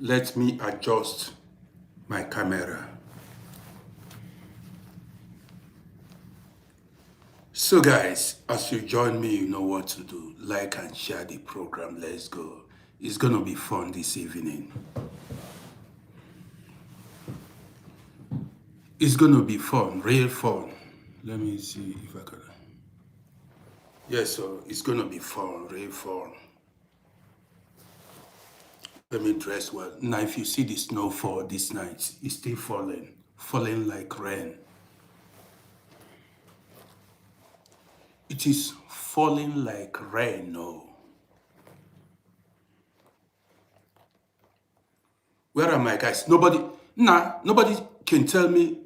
Let me adjust my camera. So guys, as you join me, you know what to do. Like and share the program. Let's go. It's going to be fun this evening. It's going to be fun, real fun. Let me see if I can. Yes, so it's going to be fun, real fun. Let me dress well. Now, if you see the snowfall this night, it's still falling like rain. It is falling like rain, no. Where are my guys? Nobody can tell me,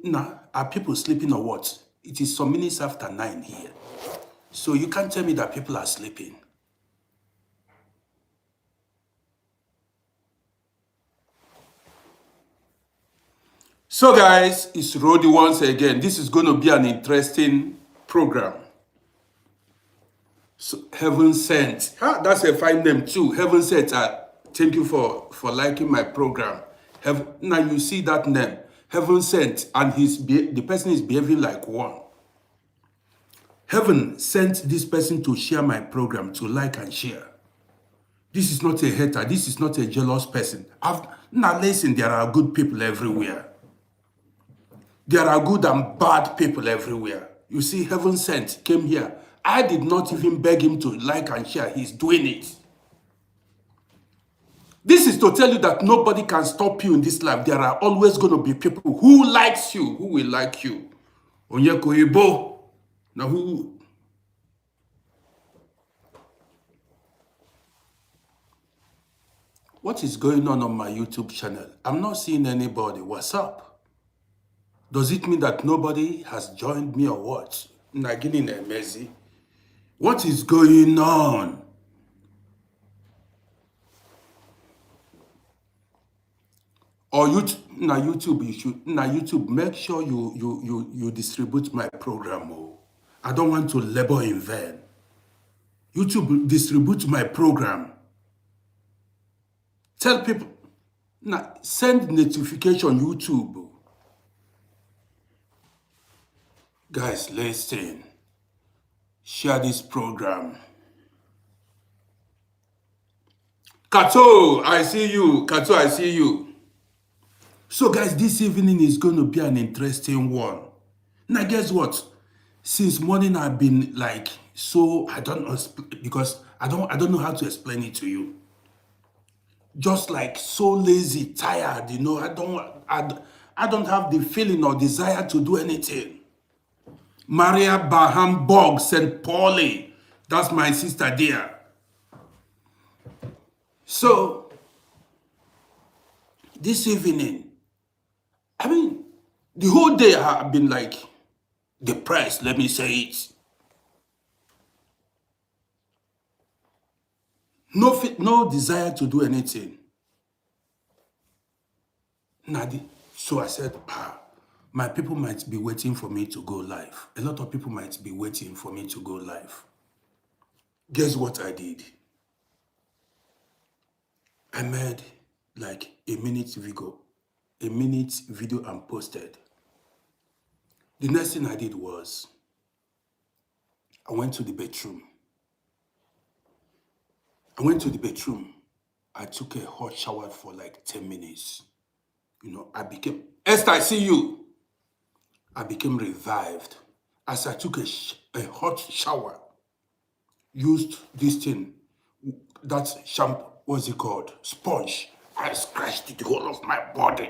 are people sleeping or what? It is some minutes after 9 here. So you can't tell me that people are sleeping. So guys, it's Rody once again. This is going to be an interesting program. So, Heaven Sent. That's a fine name too. Heaven Sent. Thank you for liking my program. Now you see that name. Heaven Sent, and the person is behaving like one. Heaven sent this person to share my program, to like and share. This is not a hater. This is not a jealous person. Now listen, there are good people everywhere. There are good and bad people everywhere. You see, Heaven Sent came here. I did not even beg him to like and share. He's doing it. This is to tell you that nobody can stop you in this life. There are always going to be people who likes you, who will like you. Onyeko Ibo. Now who? What is going on my YouTube channel? I'm not seeing anybody. What's up? Does it mean that nobody has joined me or what? Nagini Nemezi. What is going on? Or YouTube, make sure you distribute my program. Oh. I don't want to labor in vain. YouTube, distribute my program. Tell people, send notification YouTube. Guys, listen. Share this program. Kato, I see you. Kato, I see you. So guys, this evening is going to be an interesting one. Now guess what? Since morning I've been like, so I don't know, because I don't know how to explain it to you. Just like so lazy, tired, you know, I don't have the feeling or desire to do anything. Maria Baham Bog, St. Pauli, that's my sister there. So this evening, I mean, the whole day I've been like depressed, let me say it. No desire to do anything. So I said, my people might be waiting for me to go live. A lot of people might be waiting for me to go live. Guess what I did? I made like a minute video and posted. The next thing I did was, I went to the bedroom. I took a hot shower for like 10 minutes. You know, Esther, I see you. I became revived. As I took a hot shower, used this thing, that shampoo, what's it called? Sponge. I scratched the whole of my body.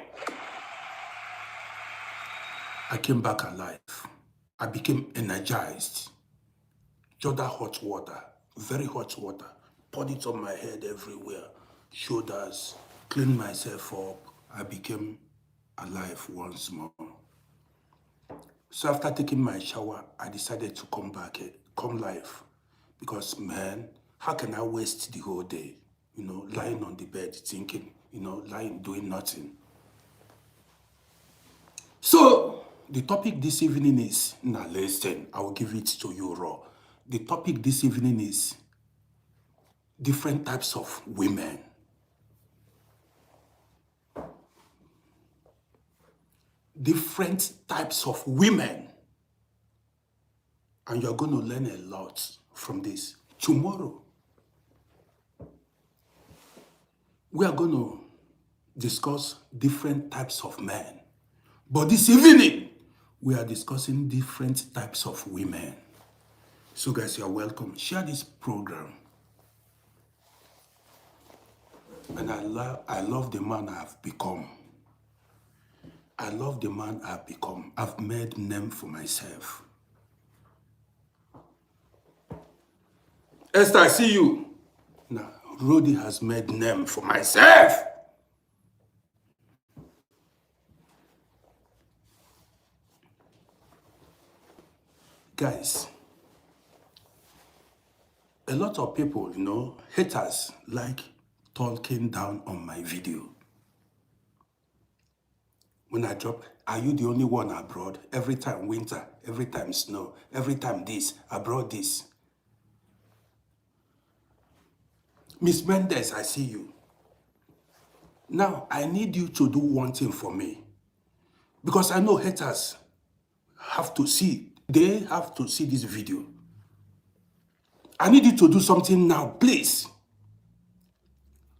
I came back alive. I became energized. Just that hot water, very hot water, poured it on my head everywhere, shoulders, cleaned myself up. I became alive once more. So after taking my shower, I decided to come live. Because, man, how can I waste the whole day, you know, lying on the bed thinking, you know, lying, doing nothing. So the topic this evening is, now listen, I will give it to you raw. The topic this evening is different types of women. different types of women. And you're going to learn a lot from this. Tomorrow, we are going to discuss different types of men. But this evening, we are discussing different types of women. So guys, you're welcome. Share this program. And I love the man I've become. I love the man I've become. I've made name for myself. Esther, I see you. Now, Rodi has made name for myself. Guys, a lot of people, haters like talking down on my video. When I drop, are you the only one abroad? Every time winter, every time snow, every time this, abroad this. Miss Mendes, I see you. Now, I need you to do one thing for me. Because I know haters have to see, they have to see this video. I need you to do something now, please.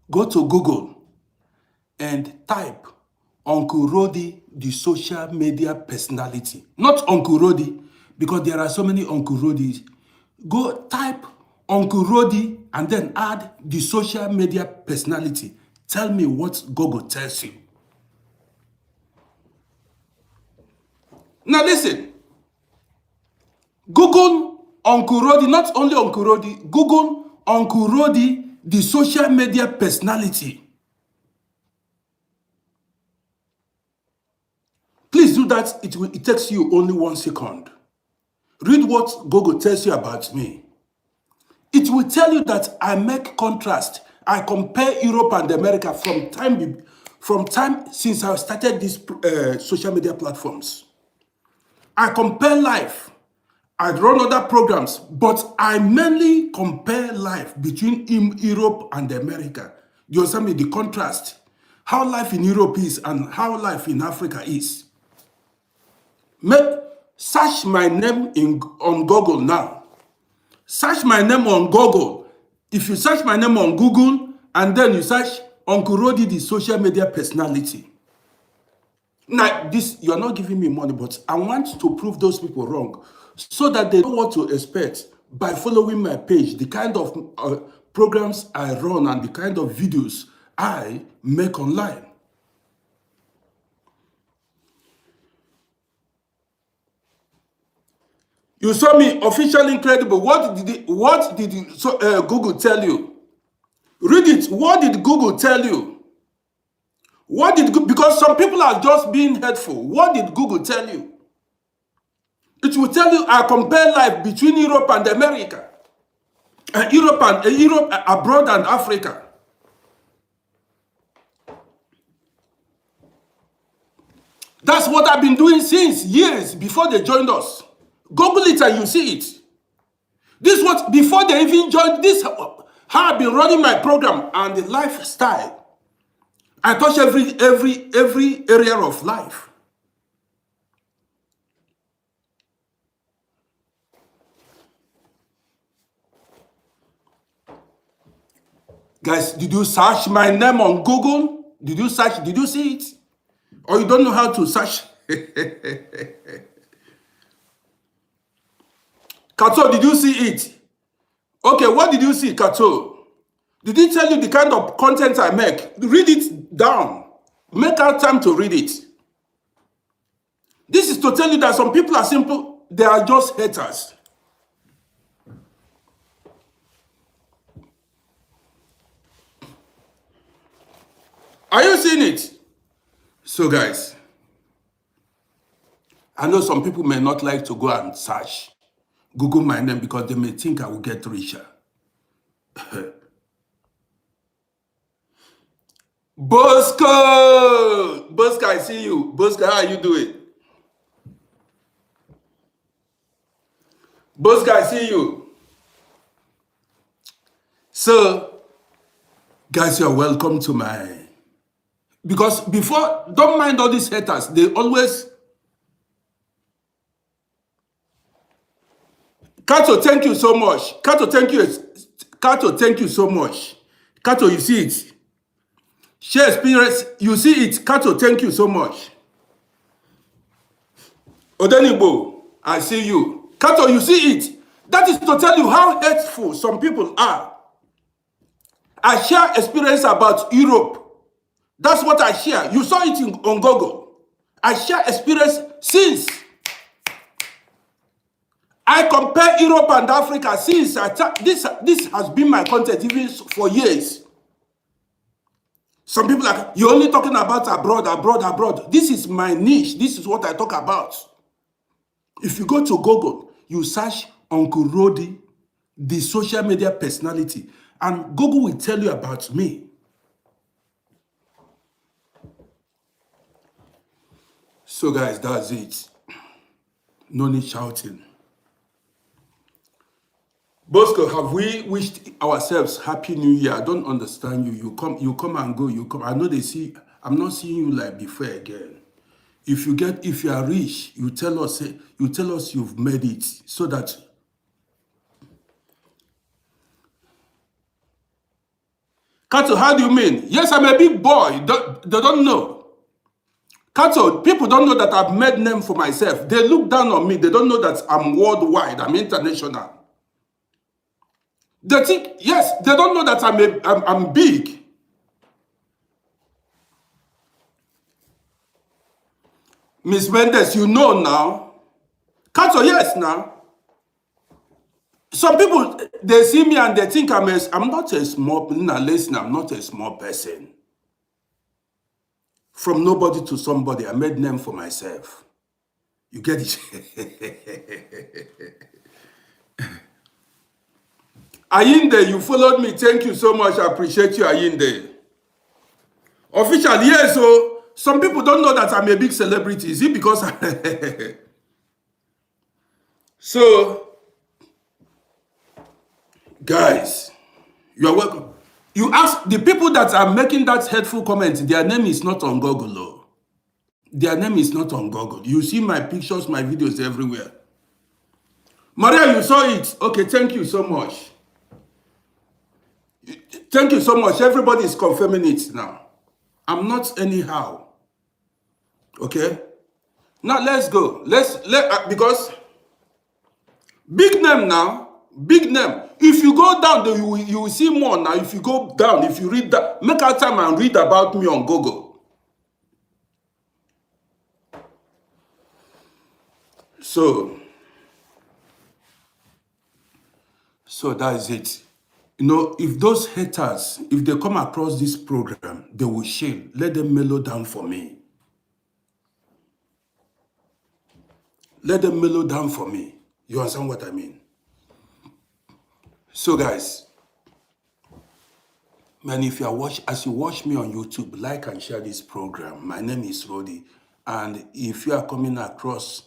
Go to Google and type Uncle Rodi, the social media personality. Not Uncle Rodi, because there are so many Uncle Rodis. Go type Uncle Rodi and then add the social media personality. Tell me what Google tells you. Now listen. Google Uncle Rodi, not only Uncle Rodi, Google Uncle Rodi, the social media personality. Please do that. It takes you only 1 second. Read what Google tells you about me. It will tell you that I make contrast. I compare Europe and America from time since I started these social media platforms. I compare life. I run other programs, but I mainly compare life between Europe and America. You understand me? The contrast. How life in Europe is and how life in Africa is. Search my name on Google now. Search my name on Google. If you search my name on Google and then you search Uncle Rodi, the social media personality. Now, you're not giving me money, but I want to prove those people wrong so that they know what to expect by following my page, the kind of programs I run and the kind of videos I make online. You saw me officially incredible. What did Google tell you? Read it. What did Google tell you? Because some people are just being hurtful. What did Google tell you? It will tell you I compare life between Europe and America. Europe abroad and Africa. That's what I've been doing since years before they joined us. Google it and you see it. This was before they even joined this. How I've been running my program and the lifestyle. I touch every area of life. Guys, did you search my name on Google? Did you see it? Or you don't know how to search? Kato, did you see it? Okay, what did you see, Kato? Did he tell you the kind of content I make? Read it down. Make out time to read it. This is to tell you that some people are simple. They are just haters. Are you seeing it? So guys, I know some people may not like to go and search, Google my name because they may think I will get richer. Bosco! Bosco, I see you. Bosco, how are you doing? Bosco, I see you. So, guys, you're welcome to my... Because before, don't mind all these haters. They always Kato, thank you so much. Kato, thank you. Kato, thank you so much. Kato, you see it. Share experience, you see it. Kato, thank you so much. Odenigbo, I see you. Kato, you see it. That is to tell you how hateful some people are. I share experience about Europe. That's what I share. You saw it on Google. I share experience since. I compare Europe and Africa since this has been my content even for years. Some people are like, you're only talking about abroad. This is my niche. This is what I talk about. If you go to Google, you search Uncle Rody, the social media personality, and Google will tell you about me. So guys, that's it. No need shouting. Bosco, have we wished ourselves Happy New Year? I don't understand you. You come and go. You come. I know they see. I'm not seeing you like before again. If you are rich, you tell us you've made it, so that. Kato, how do you mean? Yes, I'm a big boy. They don't know. Kato, people don't know that I've made name for myself. They look down on me. They don't know that I'm worldwide. I'm international. They think, yes, they don't know that I'm big. Miss Mendes, you know now. Kato, yes now. Some people, they see me and they think I'm not a small person. From nobody to somebody, I made name for myself. You get it? Ayinde, you followed me. Thank you so much. I appreciate you, Ayinde. Officially, yes, so some people don't know that I'm a big celebrity. Is it because So, guys, you are welcome. You ask the people that are making that hateful comment, their name is not on Google. Oh. Their name is not on Google. You see my pictures, my videos everywhere. Maria, you saw it. Okay, thank you so much. Thank you so much. Everybody is confirming it now. I'm not anyhow. Okay? Now let's go. Because big name now. Big name. If you go down, you will see more now. If you go down, if you read that, make out time and read about me on Google. So that is it. You know, if those haters, if they come across this program, they will shame. Let them mellow down for me. Let them mellow down for me. You understand what I mean? So guys, man, if you as you watch me on YouTube, like and share this program. My name is Rody. And if you are coming across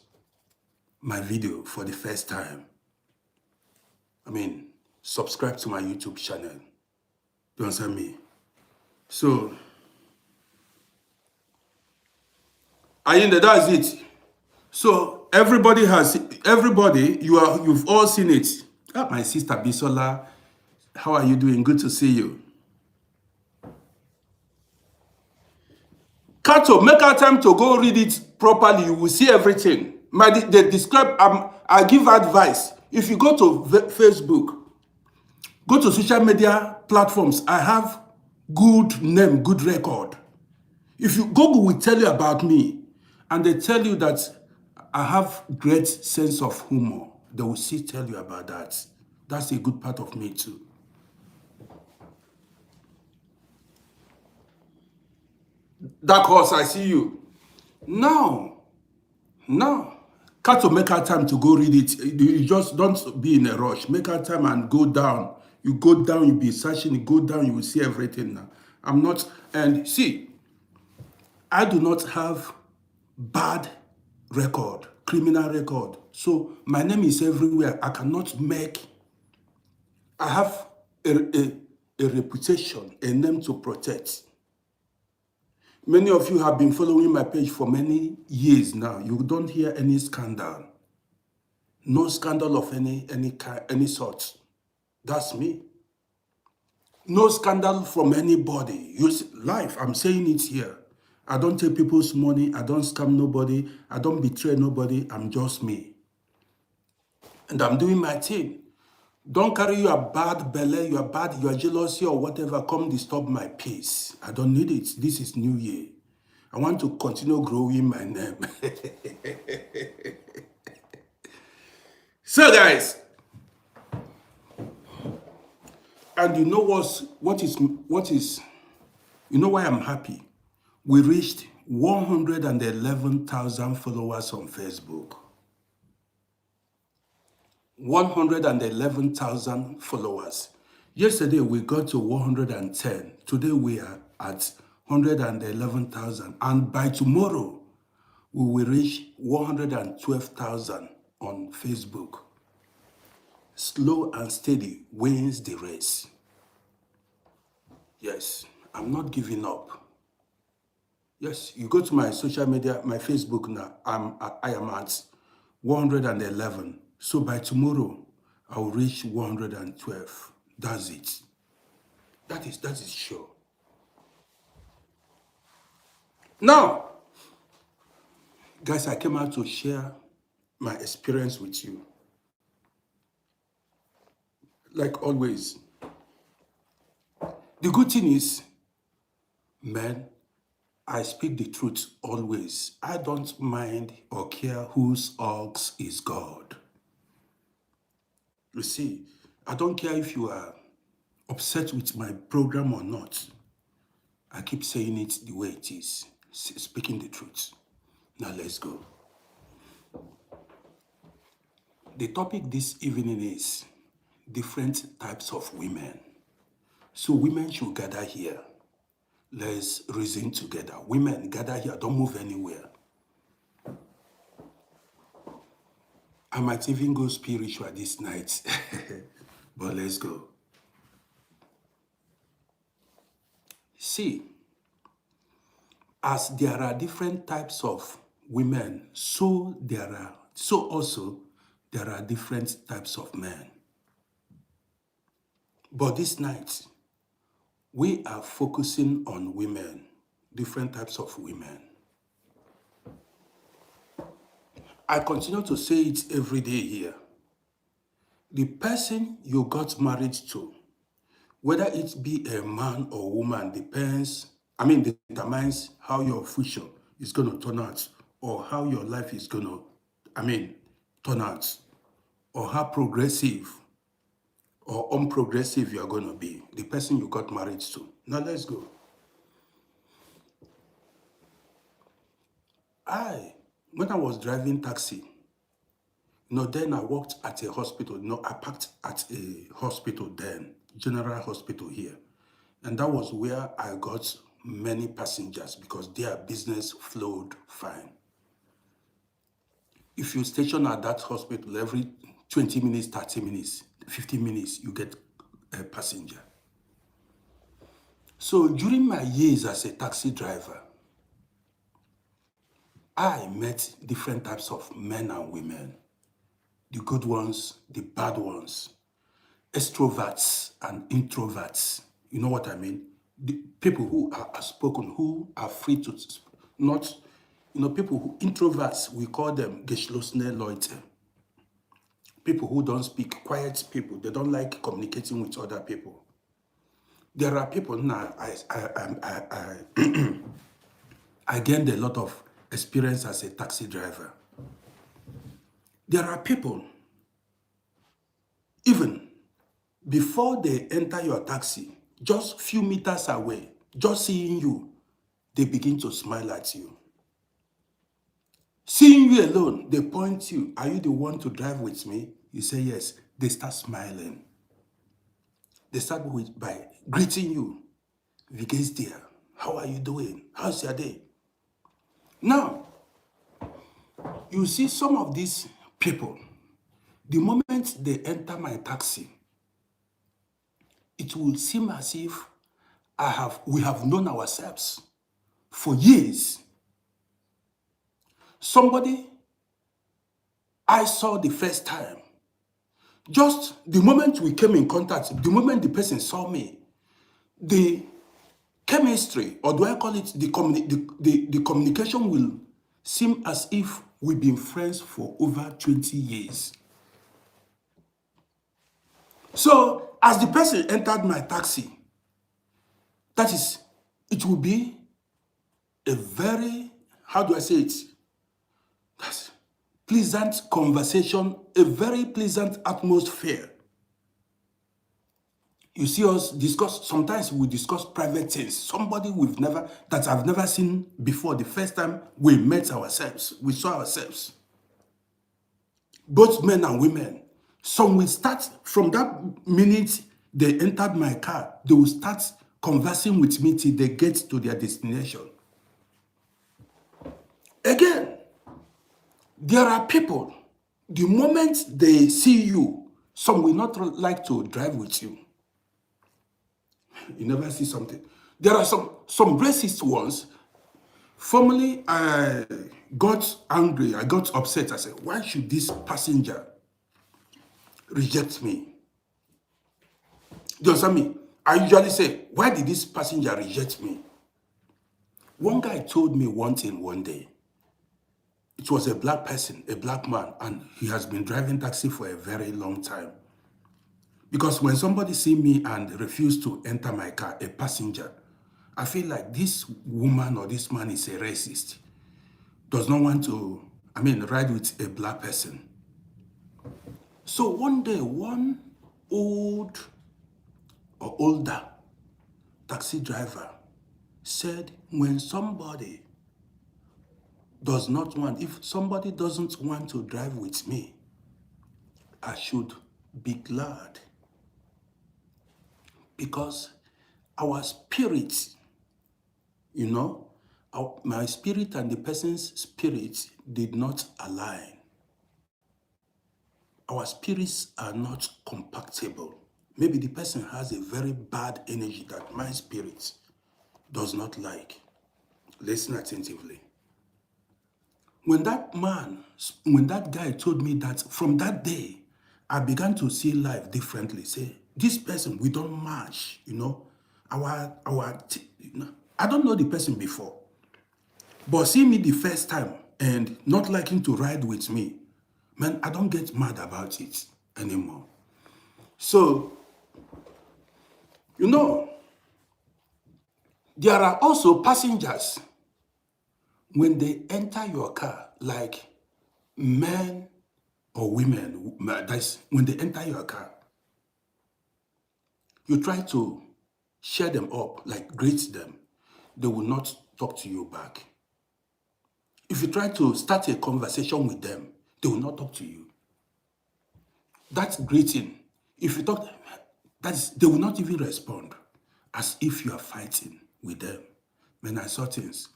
my video for the first time, subscribe to my YouTube channel. You understand me? So, Ayinde, that's it. So everybody, you've all seen it. Ah, my sister Bisola, how are you doing? Good to see you. Kato, make our time to go read it properly. You will see everything. They describe. I give advice. If you go to Facebook, go to social media platforms, I have good name, good record. If you Google will tell you about me, and they tell you that I have great sense of humor, they will still tell you about that. That's a good part of me too. Dark Horse, I see you. No. Kato, make our time to go read it. You just don't be in a rush. Make our time and go down. You go down, you be searching, you go down, you will see everything now. I'm not, and see, I do not have bad record, criminal record. So my name is everywhere. I have a reputation, a name to protect. Many of you have been following my page for many years now. You don't hear any scandal. No scandal of any sort. That's me. No scandal from anybody. Use life. I'm saying it here. I don't take people's money. I don't scam nobody. I don't betray nobody. I'm just me. And I'm doing my thing. Don't carry your bad belly, your jealousy or whatever. Come disturb my peace. I don't need it. This is New Year. I want to continue growing my name. So guys, and you know what is, you know why I'm happy? We reached 111,000 followers on Facebook. 111,000 followers. Yesterday we got to 110. Today we are at 111,000. And by tomorrow, we will reach 112,000 on Facebook. Slow and steady wins the race. Yes, I'm not giving up. Yes, you go to my social media, my Facebook now, I am at 111. So by tomorrow, I'll reach 112. That's it. That is sure. Now, guys, I came out to share my experience with you. Like always. The good thing is, man, I speak the truth always. I don't mind or care whose ox is God. You see, I don't care if you are upset with my program or not. I keep saying it the way it is, speaking the truth. Now let's go. The topic this evening is different types of women. So women should gather here. Let's reason together. Women, gather here. Don't move anywhere. I might even go spiritual this night. But let's go. See, as there are different types of women, so also there are different types of men. But this night, we are focusing on women, different types of women. I continue to say it every day here. The person you got married to, whether it be a man or woman, determines how your future is going to turn out, or how your life is going to, turn out, or how progressive or unprogressive you are going to be, the person you got married to. Now let's go. When I was driving taxi, then I worked at a hospital. I parked at a hospital then, General Hospital here. And that was where I got many passengers because their business flowed fine. If you station at that hospital every 20 minutes, 30 minutes, 15 minutes, you get a passenger. So during my years as a taxi driver, I met different types of men and women. The good ones, the bad ones, extroverts and introverts. You know what I mean? The people who are outspoken, who are free to not, people who, introverts, we call them geschlossene Leute. People who don't speak, quiet people, they don't like communicating with other people. There are people now, I gained a lot of experience as a taxi driver. There are people, even before they enter your taxi, just few meters away, just seeing you, they begin to smile at you. Seeing you alone, they point you. Are you the one to drive with me? You say yes. They start smiling. They start by greeting you. Wie geht's dir? How are you doing? How's your day? Now, you see some of these people, the moment they enter my taxi, it will seem as if we have known ourselves for years. Somebody I saw the first time. Just the moment we came in contact, the moment the person saw me, the chemistry, or do I call it the communication will seem as if we've been friends for over 20 years. So as the person entered my taxi, that is, it will be a very, how do I say it? That's pleasant conversation, a very pleasant atmosphere. You see us discuss, sometimes we discuss private things. Somebody that I've never seen before. The first time we met ourselves, we saw ourselves. Both men and women. Some will start from that minute they entered my car, they will start conversing with me till they get to their destination. Again, there are people, the moment they see you, some will not like to drive with you. You never see something. There are some racist ones. Formerly, I got angry, I got upset. I said, why should this passenger reject me? Do you understand me? I usually say, why did this passenger reject me? One guy told me one thing one day. It was a black person, a black man, and he has been driving taxi for a very long time. Because when somebody see me and refuse to enter my car, a passenger, I feel like this woman or this man is a racist. Does not want to, ride with a black person. So one day, one old or older taxi driver said, when somebody does not want, if somebody doesn't want to drive with me, I should be glad. Because our spirit, my spirit and the person's spirit did not align. Our spirits are not compatible. Maybe the person has a very bad energy that my spirit does not like. Listen attentively. When that guy told me that, from that day, I began to see life differently. Say, this person, we don't match, I don't know the person before. But seeing me the first time and not liking to ride with me, man, I don't get mad about it anymore. So, there are also passengers, when they enter your car, like men or women, that's when they enter your car, you try to cheer them up, like greet them, they will not talk to you back. If you try to start a conversation with them, they will not talk to you. That's greeting. If you talk, they will not even respond, as if you are fighting with them. When I saw things,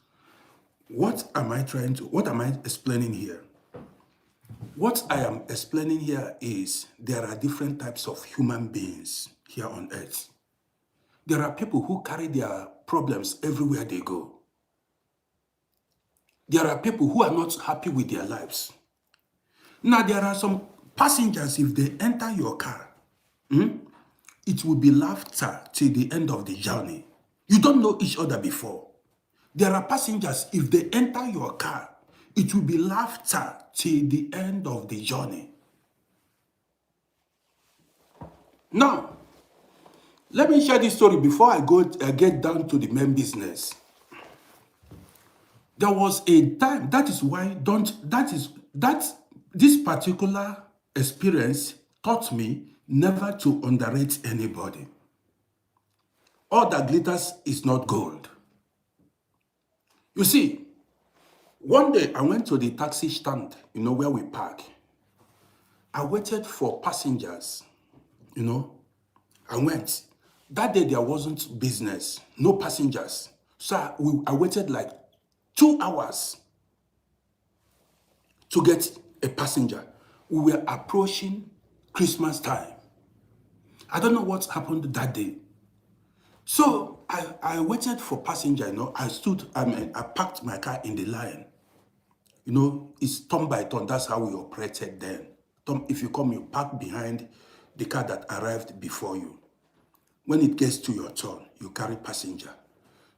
what am I explaining here? What I am explaining here is there are different types of human beings here on earth. There are people who carry their problems everywhere they go. There are people who are not happy with their lives. Now, there are some passengers, if they enter your car, it will be laughter till the end of the journey. You don't know each other before. There are passengers, if they enter your car, it will be laughter till the end of the journey. Now, let me share this story before I get down to the main business. There was a time, this particular experience taught me never to underrate anybody. All that glitters is not gold. You see, one day I went to the taxi stand, where we park. I waited for passengers, I went. That day there wasn't business, no passengers. So I waited like 2 hours to get a passenger. We were approaching Christmas time. I don't know what happened that day. So I waited for passenger, I parked my car in the line. You know, it's turn by turn. That's how we operated then. If you come, you park behind the car that arrived before you. When it gets to your turn, you carry passenger.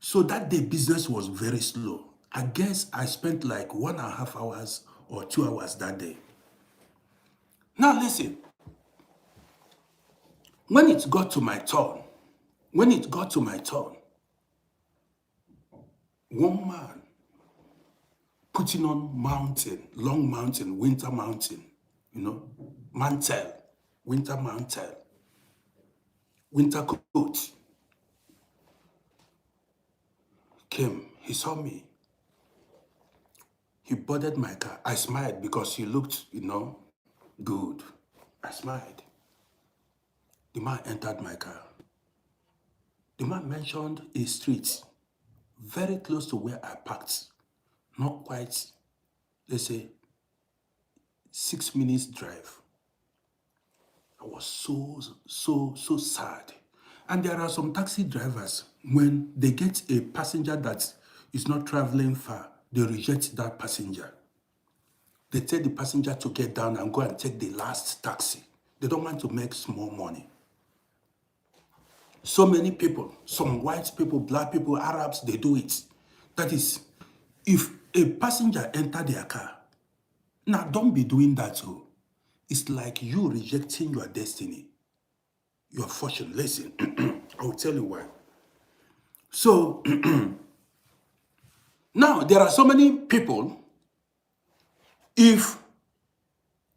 So that day, business was very slow. I guess I spent like 1.5 hours or 2 hours that day. Now listen, when it got to my turn, one man putting on mountain, long mountain, winter mountain, you know, mantle, winter mantle, winter coat, came. He saw me. He boarded my car. I smiled because he looked, good. I smiled. The man entered my car. The man mentioned a street very close to where I parked. Not quite, let's say, 6 minutes drive. I was so sad. And there are some taxi drivers, when they get a passenger that is not traveling far, they reject that passenger. They tell the passenger to get down and go and take the last taxi. They don't want to make small money. So many people, some white people, black people, Arabs, they do it. That is, if a passenger enter their car, now don't be doing that too. It's like you rejecting your destiny, your fortune. Listen, I will tell you why. So now there are so many people, if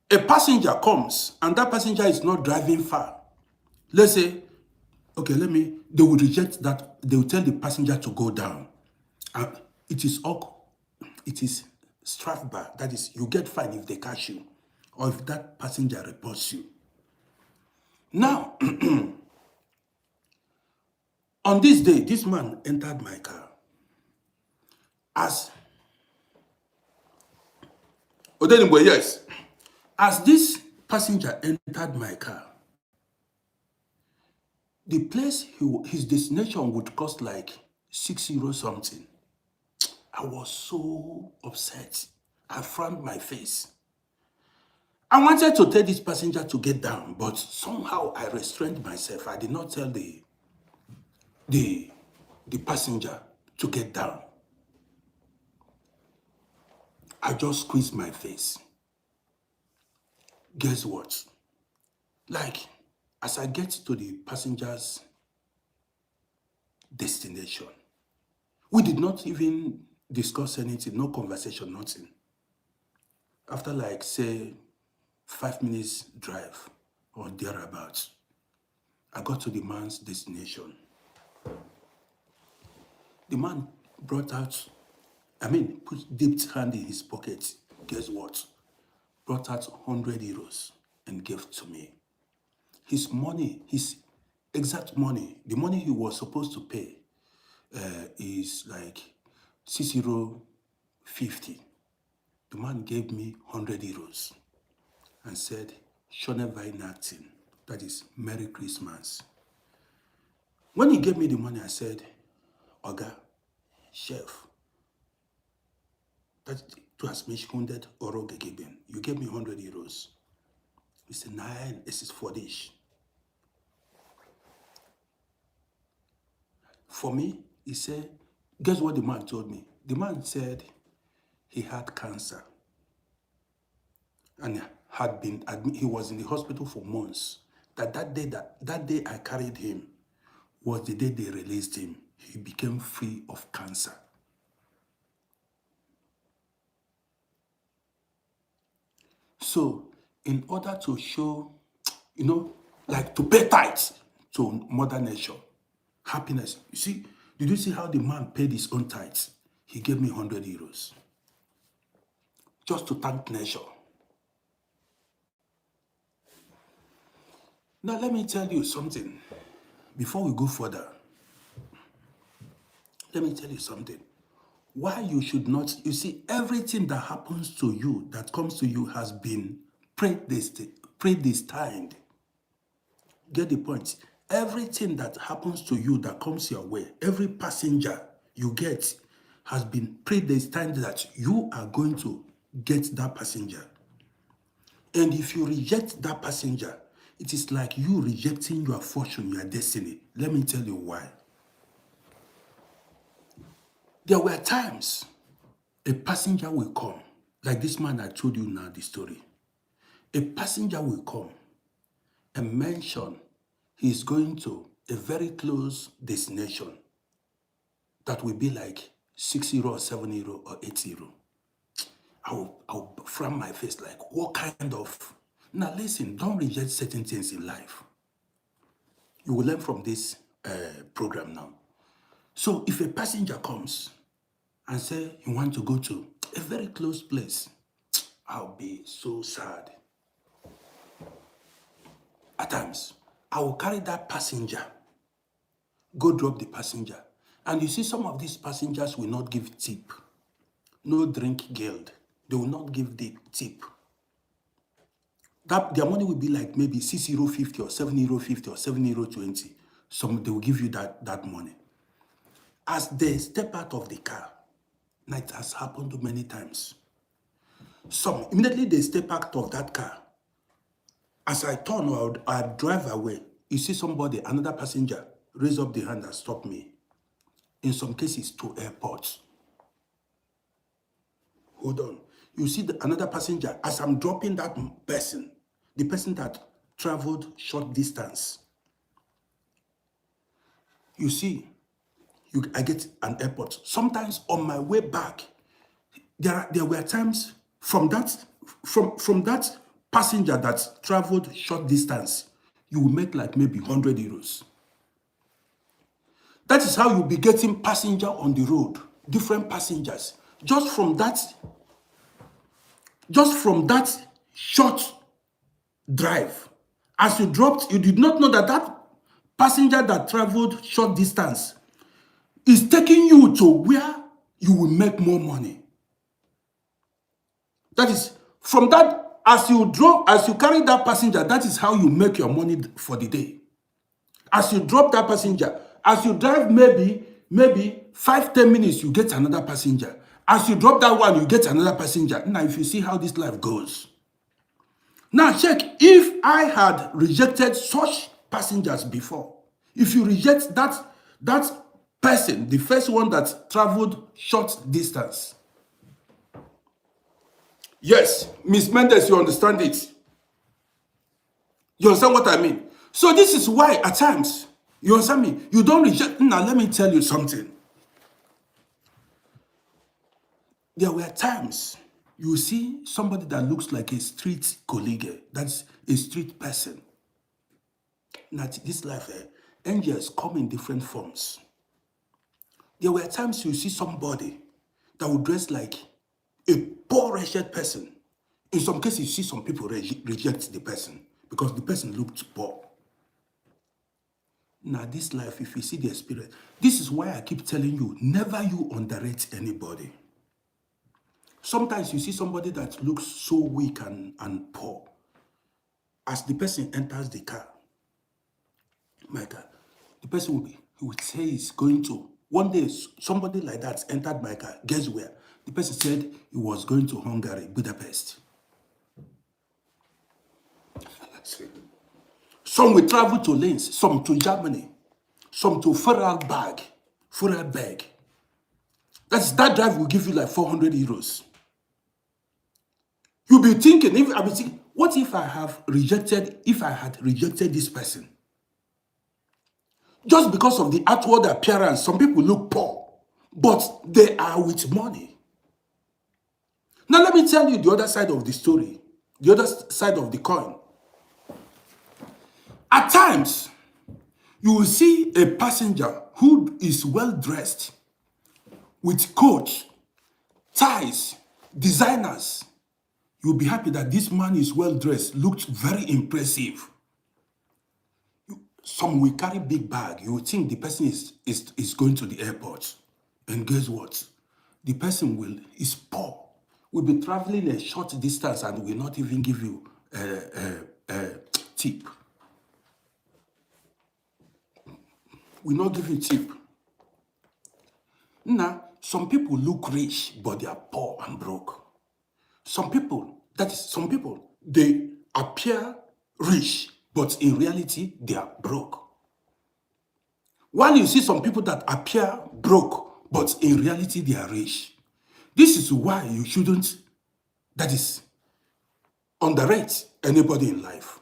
a passenger comes and that passenger is not driving far, let's say, okay, they will reject that. They will tell the passenger to go down. And it is strafbar. That is, you get fined if they catch you or if that passenger reports you. Now, on this day, this man entered my car. As this passenger entered my car, the place his destination would cost like €6 something. I was so upset. I frowned my face. I wanted to tell this passenger to get down, but somehow I restrained myself. I did not tell the passenger to get down. I just squeezed my face. Guess what? Like, as I get to the passenger's destination, we did not even discuss anything, no conversation, nothing. After like, say, 5 minutes drive or thereabouts, I got to the man's destination. The man dipped hand in his pocket. Guess what? Brought out €100 and gave to me. His money, his exact money, the money he was supposed to pay is like €60.50. The man gave me €100 and said, Shone Vainatin, that is Merry Christmas. When he gave me the money, I said, Oga, chef, that du hast mich 100 Euro gegeben. You gave me €100. He said, nein, es ist für dich. For me, he said, guess what the man told me? The man said he had cancer and he was in the hospital for months. That day I carried him was the day they released him. He became free of cancer. So, in order to show, like to pay tithes to Mother Nature, happiness. You see, did you see how the man paid his own tithes? He gave me €100 just to thank nature. Now, let me tell you something. Before we go further, let me tell you something. Why you should not, you see, everything that happens to you, that comes to you, has been predestined. Get the point? Everything that happens to you that comes your way, every passenger you get has been predestined that you are going to get that passenger. And if you reject that passenger, it is like you rejecting your fortune, your destiny. Let me tell you why. There were times a passenger will come, like this man I told you now the story. A passenger will come and mention he's going to a very close destination that will be like 6 euro or 7 euro or 8 euro. I'll frown my face like, what kind of... Now listen, don't reject certain things in life. You will learn from this program now. So if a passenger comes and say you want to go to a very close place, I'll be so sad. At times, I will carry that passenger, go drop the passenger. And you see, some of these passengers will not give tip. No drink guild. They will not give the tip. Their money will be like maybe 6 euro 50 or 7 euro 50 or 7 euro 20. Some they will give you that money. As they step out of the car, now it has happened many times. Some immediately they step out of that car. As I turn or I drive away, you see somebody, another passenger, raise up the hand and stop me. In some cases, to airports. Hold on. You see another passenger, as I'm dropping that person, the person that traveled short distance. You see, I get an airport. Sometimes on my way back, there were times from that passenger that traveled short distance, you will make like maybe 100 euros. That is how you'll be getting passenger on the road, different passengers. Just from that short drive, as you dropped, you did not know that passenger that traveled short distance is taking you to where you will make more money. That is, from that, as you carry that passenger, that is how you make your money for the day. As you drop that passenger, as you drive maybe 5-10 minutes, you get another passenger. As you drop that one, you get another passenger. Now, if you see how this life goes. Now, check, if I had rejected such passengers before, if you reject that person, the first one that traveled short distance. Yes, Miss Mendes, you understand it. You understand what I mean? So this is why at times, you understand me? You don't reject. Now, let me tell you something. There were times you see somebody that looks like a street colleague, that's a street person. Now, this life, angels come in different forms. There were times you see somebody that would dress like a poor, wretched person. In some cases, you see some people reject the person because the person looked poor. Now, this life, if you see the experience, this is why I keep telling you, never you underrate anybody. Sometimes you see somebody that looks so weak and poor. As the person enters the car, my God, the person will say he's going to. One day, somebody like that entered my car. Guess where? The person said he was going to Hungary, Budapest. Some will travel to Linz, some to Germany, some to Vorarlberg. That drive will give you like 400 euros. You'll be thinking, what if I had rejected this person? Just because of the outward appearance, some people look poor, but they are with money. Now let me tell you the other side of the story, the other side of the coin. At times, you will see a passenger who is well dressed with coats, ties, designers. You'll be happy that this man is well dressed, looks very impressive. Some will carry big bag. You will think the person is going to the airport. And guess what? The person is poor. Will be traveling a short distance and will not even give you a tip. Will not give you tip. Now, some people look rich, but they are poor and broke. some people, they appear rich, but in reality, they are broke. While you see some people that appear broke, but in reality, they are rich. This is why you shouldn't, that is, underrate anybody in life.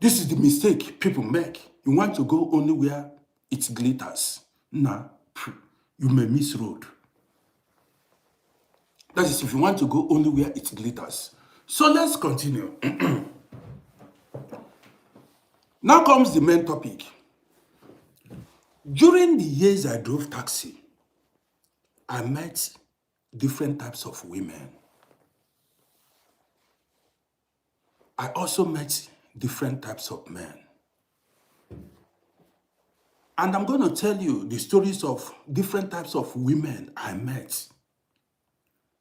This is the mistake people make. You want to go only where it glitters. Nah, you may miss road. That is if you want to go only where it glitters. So let's continue. Now comes the main topic. During the years I drove taxi, I met different types of women. I also met different types of men. And I'm going to tell you the stories of different types of women I met.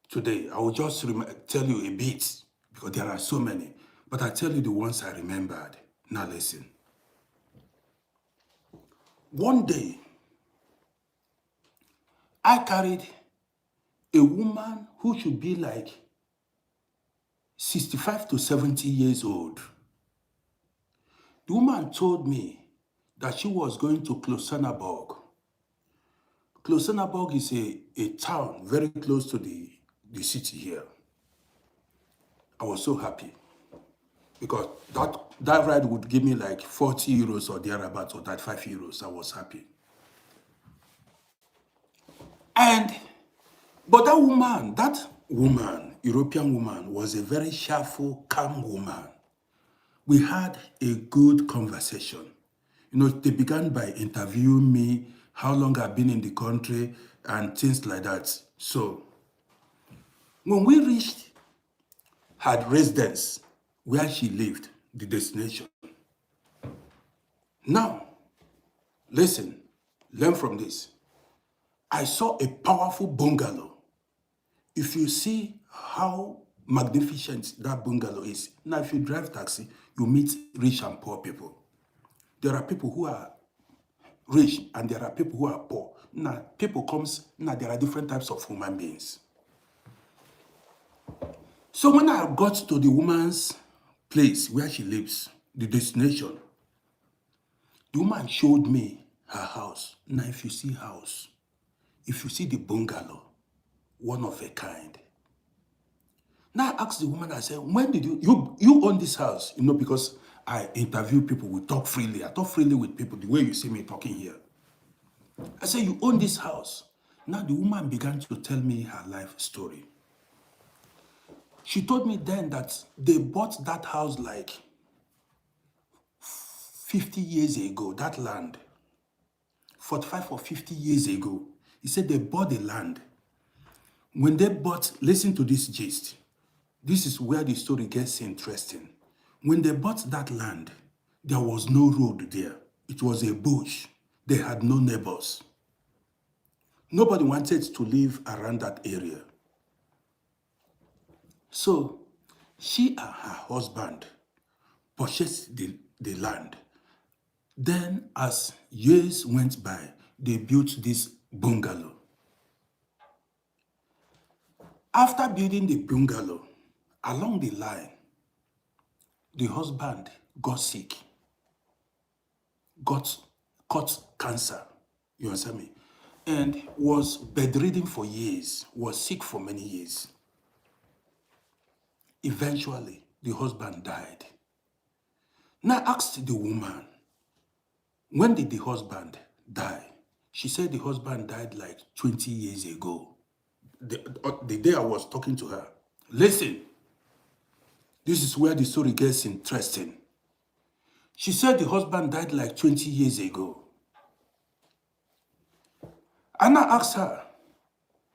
Today, I will just tell you a bit, because there are so many. But I tell you the ones I remembered. Now listen. One day, I carried a woman who should be like 65 to 70 years old. The woman told me that she was going to Klosenaborg. Klosenaborg is a town very close to the city here. I was so happy because that ride would give me like 40 euros or thereabouts, or that 5 euros. I was happy. But that woman, European woman, was a very cheerful, calm woman. We had a good conversation. They began by interviewing me, how long I've been in the country, and things like that. So, when we reached her residence, where she lived, the destination. Now, listen, learn from this. I saw a powerful bungalow. If you see how magnificent that bungalow is, now if you drive taxi, you meet rich and poor people. There are people who are rich and there are people who are poor. Now, there are different types of human beings. So when I got to the woman's place where she lives, the destination, the woman showed me her house. Now, if you see house, if you see the bungalow, one of a kind. Now I asked the woman, I said, when did you own this house? Because I interview people, we talk freely. I talk freely with people the way you see me talking here. I said, you own this house. Now the woman began to tell me her life story. She told me then that they bought that house like 50 years ago, that land. 45 or 50 years ago. He said they bought the land. When they bought, listen to this gist. This is where the story gets interesting. When they bought that land, there was no road there. It was a bush. They had no neighbors. Nobody wanted to live around that area. So, she and her husband purchased the land. Then, as years went by, they built this bungalow. After building the bungalow, along the line, the husband got sick, caught cancer, you understand me, and was bedridden for years, was sick for many years. Eventually, the husband died. Now I asked the woman, when did the husband die? She said the husband died like 20 years ago. The day I was talking to her. Listen, this is where the story gets interesting. She said the husband died like 20 years ago. And I asked her,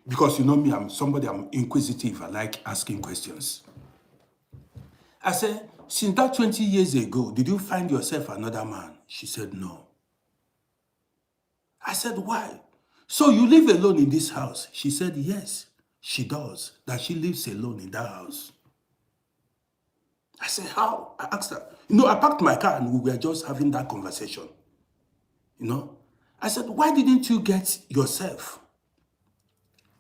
because you know me, I'm inquisitive, I like asking questions. I said, since that 20 years ago, did you find yourself another man? She said, no. I said, why? So you live alone in this house? She said, yes, she does, that she lives alone in that house. I said, how? I asked her. I parked my car and we were just having that conversation. I said, why didn't you get yourself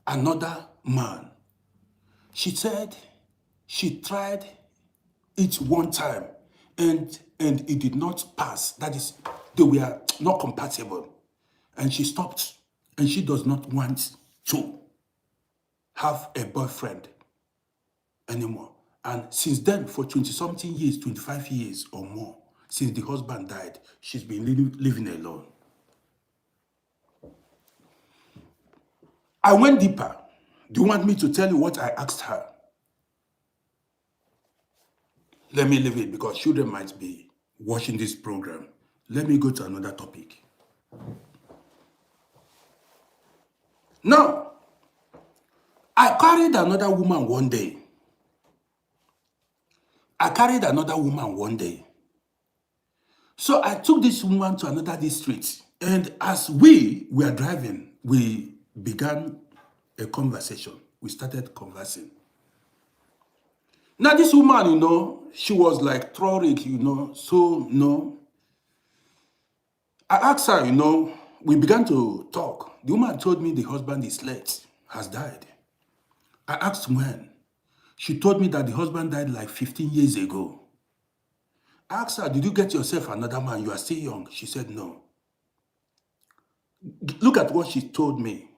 another man? She said she tried it one time and it did not pass. That is, they were not compatible. And she stopped. And she does not want to have a boyfriend anymore. And since then, for 20-something years, 25 years or more, since the husband died, she's been living alone. I went deeper. Do you want me to tell you what I asked her? Let me leave it because children might be watching this program. Let me go to another topic. Now, I carried another woman one day. So I took this woman to another district. And as we were driving, we began a conversation. We started conversing. Now this woman, she was like Trorik, so, I asked her, we began to talk. The woman told me the husband is late, has died. I asked when. She told me that the husband died like 15 years ago. I asked her, did you get yourself another man? You are still young. She said no. Look at what she told me.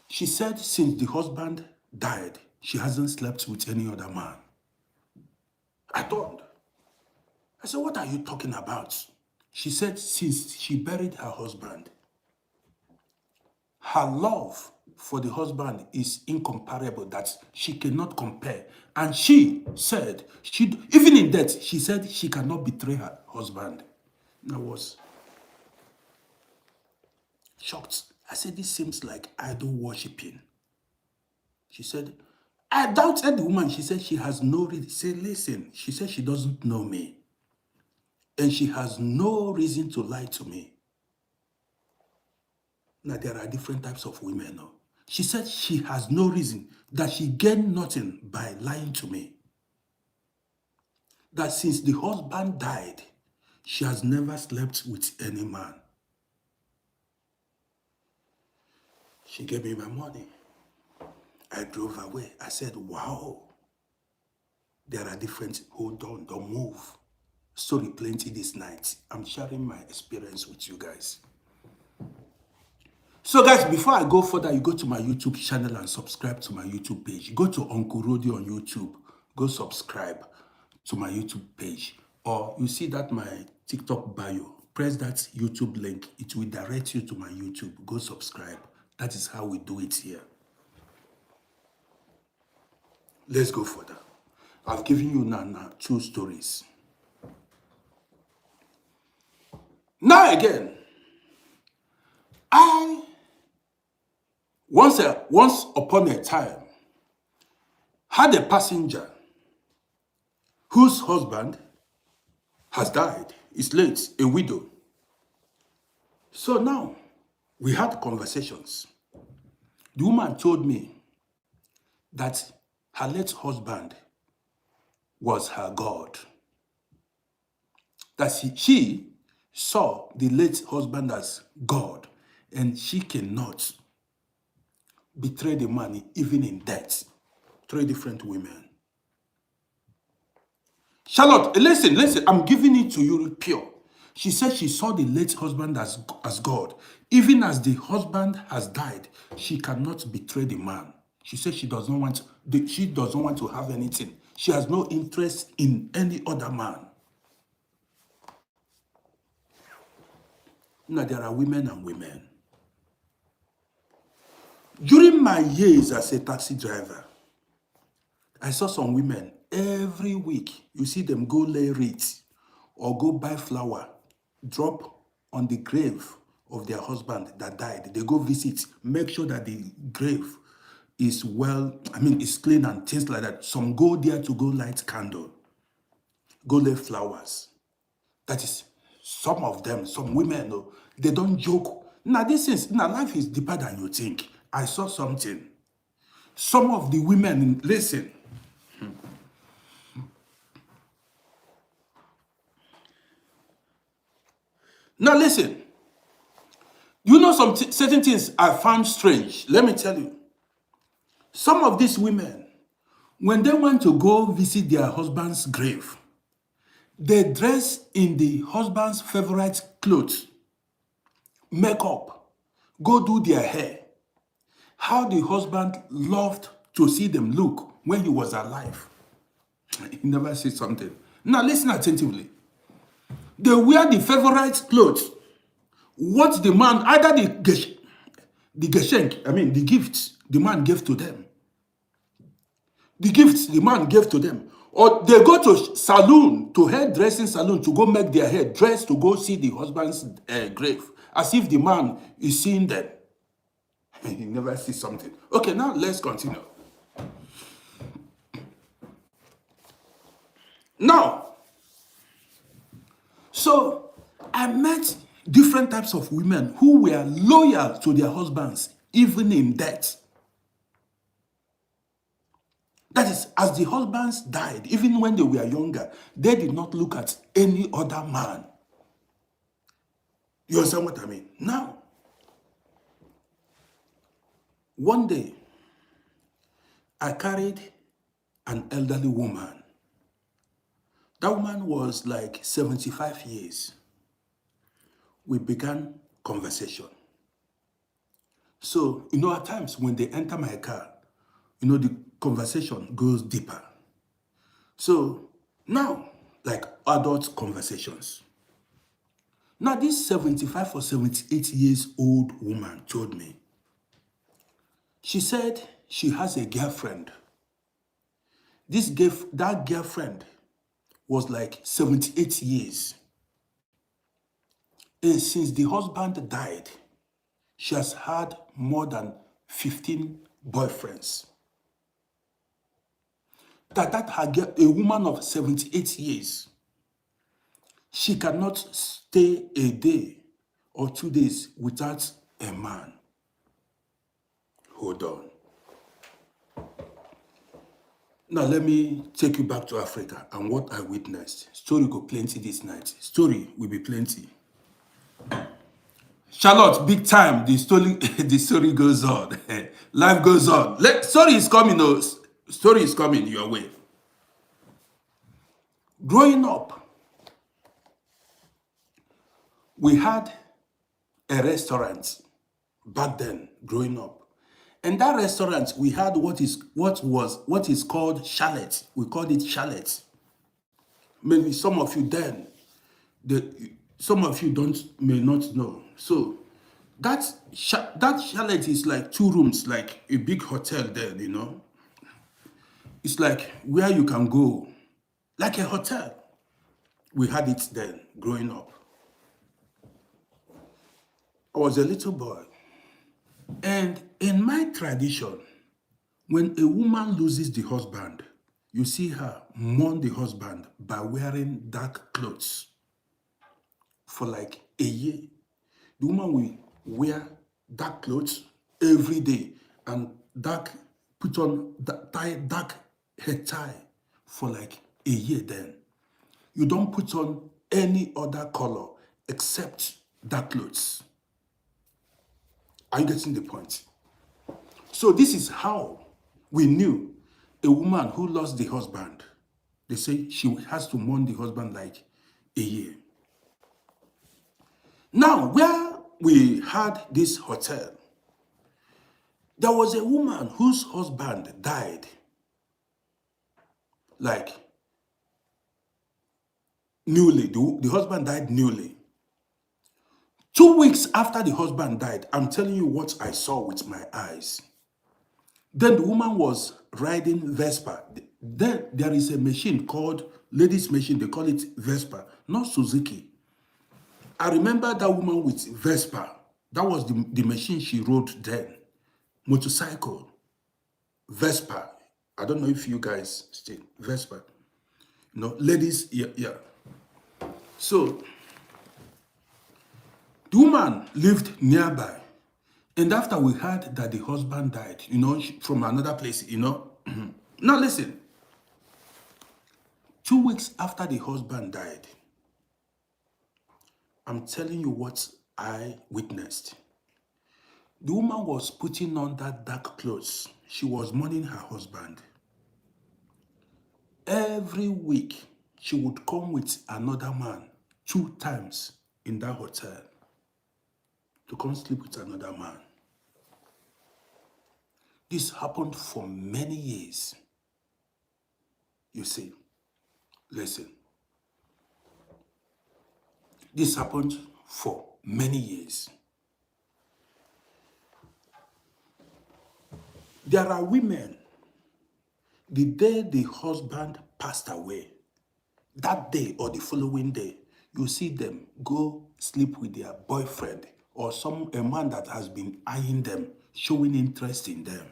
She said since the husband died, she hasn't slept with any other man. I thought. I said, what are you talking about? She said since she buried her husband, her love for the husband is incomparable, that she cannot compare. And she said, even in death, she said she cannot betray her husband. And I was shocked. I said, this seems like idol worshiping. She said, I doubted the woman. She said she has no reason. Say, listen, she said she doesn't know me. And she has no reason to lie to me. Now, there are different types of women. No? She said she has no reason, that she gained nothing by lying to me. That since the husband died, she has never slept with any man. She gave me my money. I drove away. I said, wow. There are different, hold on, don't move. Story plenty this night. I'm sharing my experience with you guys. So guys, before I go further, you go to my YouTube channel and subscribe to my YouTube page. Go to Uncle Rody on YouTube. Go subscribe to my YouTube page. Or you see that my TikTok bio. Press that YouTube link. It will direct you to my YouTube. Go subscribe. That is how we do it here. Let's go further. I've given you now 2 stories. Now again, I once upon a time had a passenger whose husband has died, is late, a widow. So now we had conversations. The woman told me that her late husband was her God. That she saw the late husband as God, and she cannot betray the man even in death. 3 different women. Charlotte, listen, I'm giving it to you pure. She said she saw the late husband as God. Even as the husband has died, she cannot betray the man. She said she doesn't want to have anything. She has no interest in any other man. Now, there are women and women. During my years as a taxi driver, I saw some women every week. You see them go lay wreaths or go buy flower, drop on the grave of their husband that died. They go visit, make sure that the grave is is clean and things like that. Some go there to go light candle, go lay flowers. That is some of them, some women, they don't joke. Now life is deeper than you think. I saw something. Some of the women, listen. Now listen. You know some certain things I found strange. Let me tell you. Some of these women, when they want to go visit their husband's grave, they dress in the husband's favorite clothes, makeup, go do their hair. How the husband loved to see them look when he was alive. He never said something. Now listen attentively. They wear the favorite clothes. What the man, either the geschenk, the gifts the man gave to them. The gifts the man gave to them. Or they go to salon, to hairdressing salon, to go make their hair, dress to go see the husband's grave, as if the man is seeing them. He never sees something. Okay, now let's continue. Now, so I met different types of women who were loyal to their husbands, even in death. That is, as the husbands died, even when they were younger, they did not look at any other man. You understand what I mean? Now, one day, I carried an elderly woman. That woman was like 75 years. We began conversation. So, at times when they enter my car, the conversation goes deeper. So, now, like adult conversations. Now, this 75 or 78 years old woman told me, she said she has a girlfriend. That girlfriend was like 78 years. And since the husband died, she has had more than 15 boyfriends. A woman of 78 years, she cannot stay a day or 2 days without a man. Hold on. Now let me take you back to Africa and what I witnessed. Story go plenty this night. Story will be plenty. Charlotte, big time. The story goes on. Life goes on. Story is coming, though. Story is coming your way. Growing up, we had a restaurant back then, growing up. And that restaurant, we had what is called chalet. We called it chalet. Maybe some of you then, some of you may not know. So that chalet is like 2 rooms, like a big hotel there, It's like where you can go, like a hotel. We had it then, growing up. I was a little boy. And in my tradition, when a woman loses the husband, you see her mourn the husband by wearing dark clothes for like a year. The woman will wear dark clothes every day and put on dark hair tie for like a year then. You don't put on any other color except dark clothes. Are you getting the point? So this is how we knew a woman who lost the husband. They say she has to mourn the husband like a year. Now, where we had this hotel, there was a woman whose husband died. Like, newly. The husband died newly. 2 weeks after the husband died, I'm telling you what I saw with my eyes. Then the woman was riding Vespa. Then there is a machine called, ladies' machine, they call it Vespa, not Suzuki. I remember that woman with Vespa. That was the machine she rode then. Motorcycle. Vespa. I don't know if you guys still, Vespa. Ladies, yeah. So, the woman lived nearby. And after we heard that the husband died, from another place, Now listen. 2 weeks after the husband died, I'm telling you what I witnessed. The woman was putting on that dark clothes. She was mourning her husband. Every week, she would come with another man 2 times in that hotel to come sleep with another man. This happened for many years. You see, listen. This happened for many years. There are women, the day the husband passed away, that day or the following day, you see them go sleep with their boyfriend or a man that has been eyeing them, showing interest in them.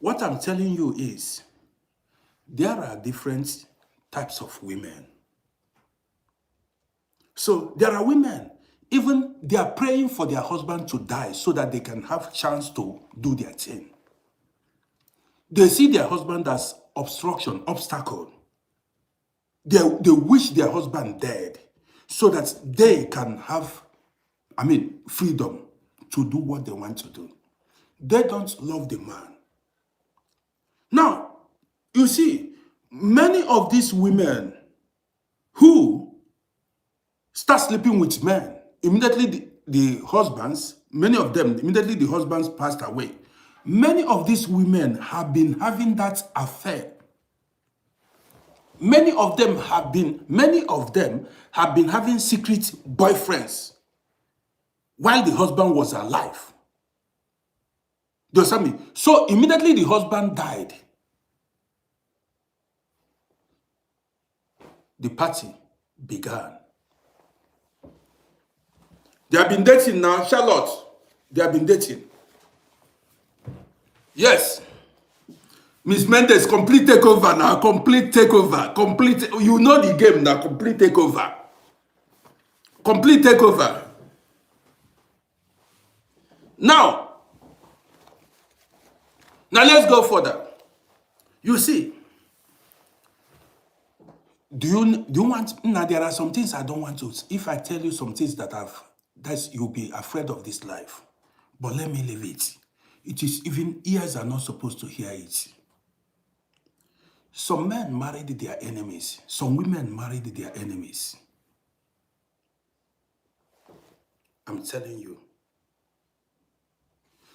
What I'm telling you is, there are different types of women. So there are women, even they are praying for their husband to die so that they can have chance to do their thing. They see their husband as obstruction, obstacle. They wish their husband dead so that they can have, freedom to do what they want to do. They don't love the man. Now, you see, many of these women who start sleeping with men, immediately the husbands, many of them, immediately the husbands passed away. Many of these women have been having that affair. Many of them have been having secret boyfriends while the husband was alive. Do you understand me? So immediately the husband died, the party began. They have been dating now, Charlotte. They have been dating. Yes. Miss Mendes, complete takeover now. Complete takeover. You know the game now. Complete takeover. Complete takeover. Now let's go further. You see, do you want, now there are some things I don't want to, if I tell you some things that you'll be afraid of this life. But let me leave it. It is even ears are not supposed to hear it. Some men married their enemies. Some women married their enemies. I'm telling you.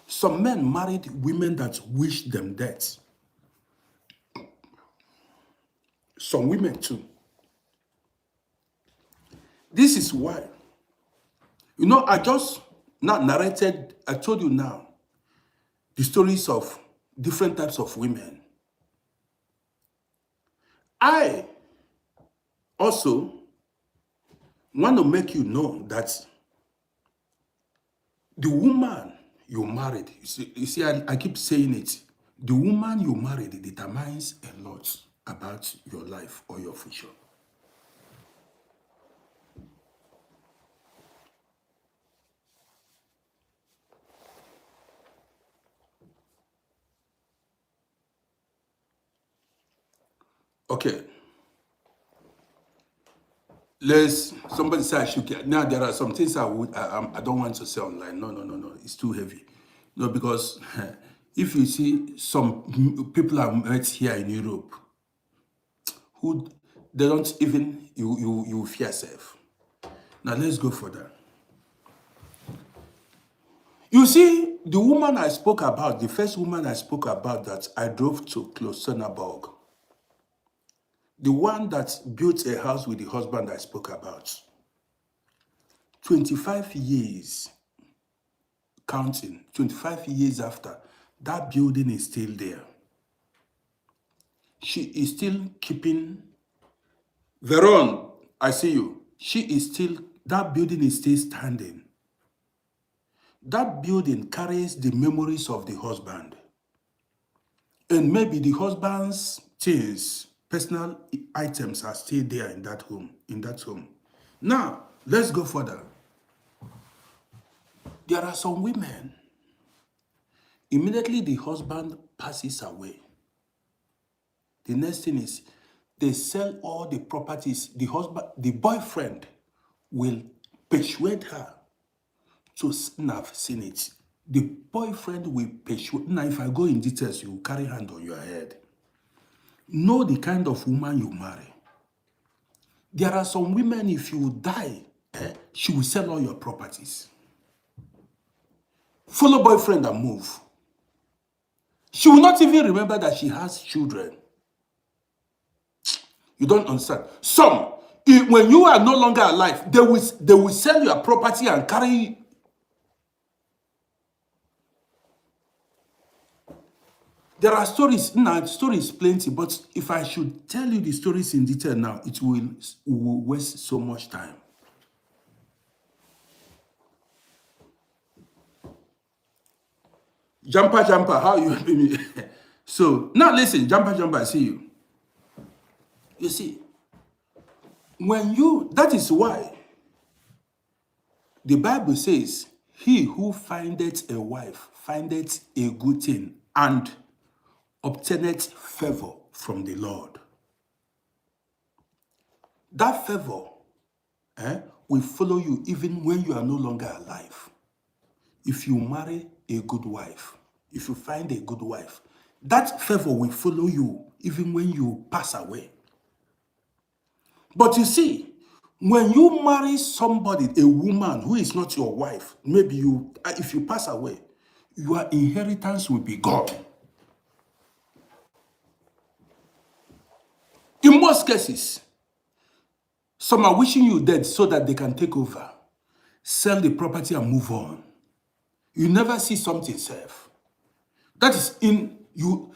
Some men married women that wish them death. Some women too. This is why. You know, I just now narrated, I told you now, the stories of different types of women. I also want to make you know that the woman you married, you see I keep saying it, the woman you married determines a lot about your life or your future. Okay. Somebody say I should get. Now there are some things I don't want to say online. No. It's too heavy. No, because if you see some people I met here in Europe, who they don't even, you fear self. Now let's go further. You see, the woman I spoke about, the first woman I spoke about that I drove to Klosternaburg, the one that built a house with the husband I spoke about, 25 years counting, 25 years after, that building is still there. She is still keeping, Veron, I see you. That building is still standing. That building carries the memories of the husband. And maybe the husband's things, personal items are still there in that home. Now, let's go further. There are some women, immediately the husband passes away, the next thing is they sell all the properties. The boyfriend will persuade her to, now I've seen it. The boyfriend will persuade. Now, if I go in details, you will carry hand on your head. Know the kind of woman you marry. There are some women, if you die, she will sell all your properties. Follow boyfriend and move. She will not even remember that she has children. You don't understand. Some, when you are no longer alive, they will sell your property and carry. There are stories, now stories plenty, but if I should tell you the stories in detail now, it will waste so much time. Jumper, how you helping me? So, now listen, jumper, I see you. You see, that is why the Bible says, he who findeth a wife findeth a good thing and obtaineth favor from the Lord. That favor will follow you even when you are no longer alive. If you marry a good wife, if you find a good wife, that favor will follow you even when you pass away. But you see, when you marry somebody, a woman who is not your wife, maybe if you pass away, your inheritance will be gone. In most cases, some are wishing you dead so that they can take over, sell the property and move on. You never see something safe. That is you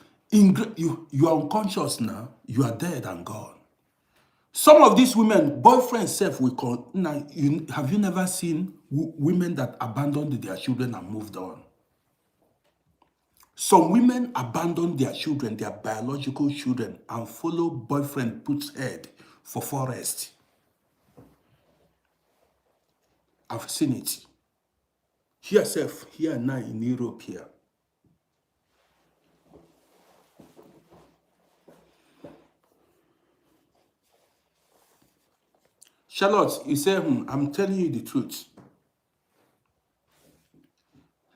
are unconscious now. You are dead and gone. Some of these women, boyfriends self will call. Now, have you never seen women that abandoned their children and moved on? Some women abandon their children, their biological children, and follow boyfriend puts head for forest. I've seen it. Here self, here now in Europe here. Charlotte, you say, I'm telling you the truth.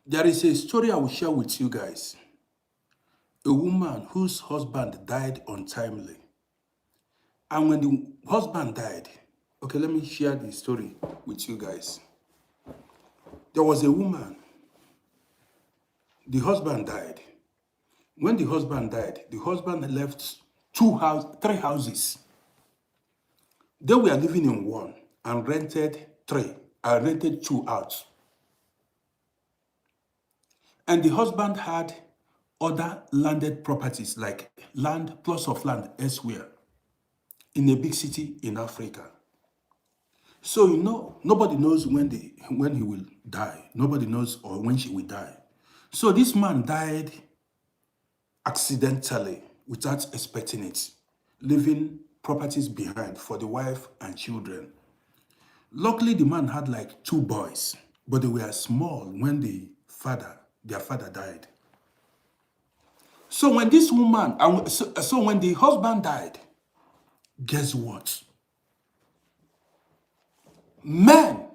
There is a story I will share with you guys. A woman whose husband died untimely. And when the husband died, okay, let me share the story with you guys. There was a woman. The husband died. When the husband died, the husband left 3 houses. They were living in one and rented 3. I rented 2 out. And the husband had other landed properties like plots of land elsewhere in a big city in Africa. So nobody knows when he will die. Nobody knows or when she will die. So this man died accidentally without expecting it, leaving properties behind for the wife and children. Luckily, the man had like 2 boys, but they were small when their father died. So when this woman, so when the husband died, guess what? Men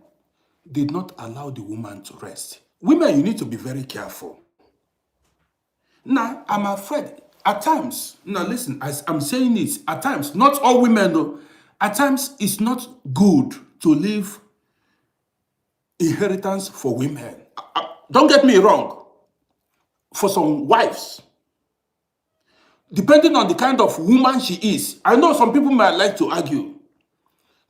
did not allow the woman to rest. Women, you need to be very careful. Now, I'm afraid, at times, now listen, as I'm saying this, at times, not all women though, at times it's not good to leave inheritance for women. Don't get me wrong. For some wives, depending on the kind of woman she is, I know some people might like to argue.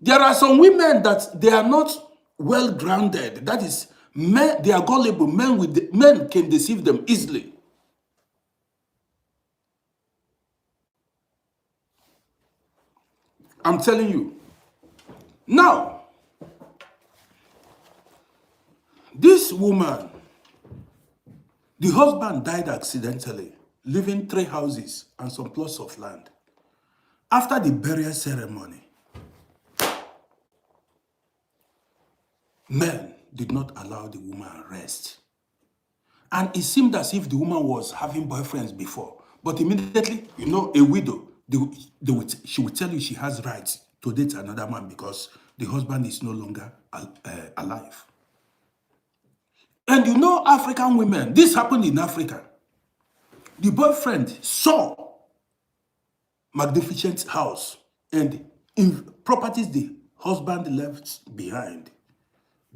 There are some women that they are not well grounded. That is, men, they are gullible. Men can deceive them easily. I'm telling you. Now, this woman, the husband died accidentally, leaving 3 houses and some plots of land. After the burial ceremony, men did not allow the woman rest. And it seemed as if the woman was having boyfriends before. But immediately, a widow, she would tell you she has rights to date another man because the husband is no longer alive. And you know, African women, this happened in Africa. The boyfriend saw magnificent house and in properties the husband left behind.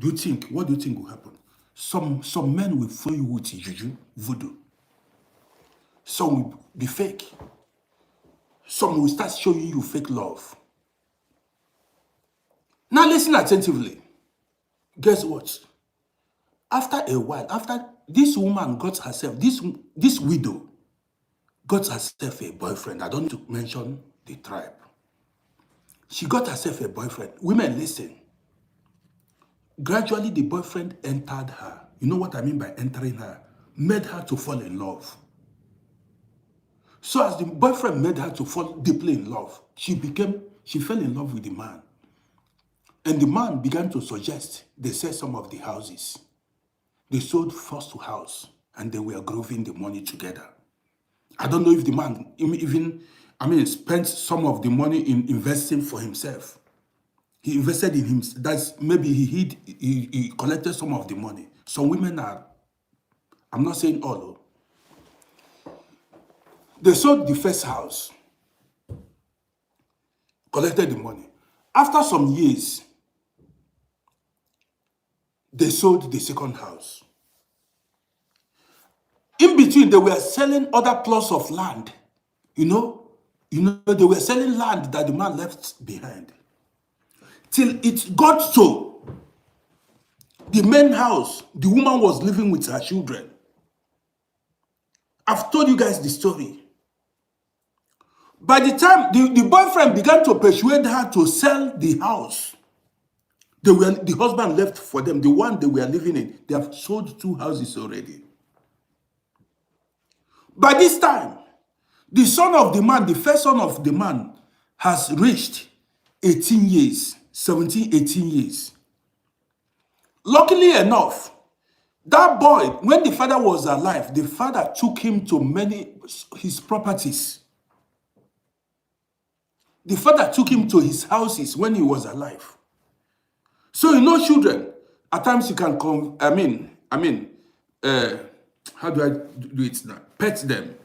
What do you think will happen? Some men will fool you with juju, voodoo. Some will be fake. Some will start showing you fake love. Now listen attentively. Guess what? After a while, after this woman got herself, this widow got herself a boyfriend. I don't need to mention the tribe. She got herself a boyfriend. Women, listen. Gradually, the boyfriend entered her. You know what I mean by entering her? Made her to fall in love. So as the boyfriend made her to fall deeply in love, she fell in love with the man. And the man began to suggest they sell some of the houses. They sold first house and they were grooving the money together. I don't know if the man even spent some of the money in investing for himself. He invested in him. That's maybe he collected some of the money. Some women are, I'm not saying all. They sold the first house, collected the money. After some years, they sold the second house. In between, they were selling other plots of land. You know, they were selling land that the man left behind. Till it got to the main house, the woman was living with her children. I've told you guys the story. By the time the boyfriend began to persuade her to sell the house, the husband left for them, the one they were living in. They have sold 2 houses already. By this time, the son of the man, the first son of the man, has reached 18 years, 17, 18 years. Luckily enough, that boy, when the father was alive, the father took him to his properties. The father took him to his houses when he was alive. So, you know, children, at times you can come, how do I do it now? Pet them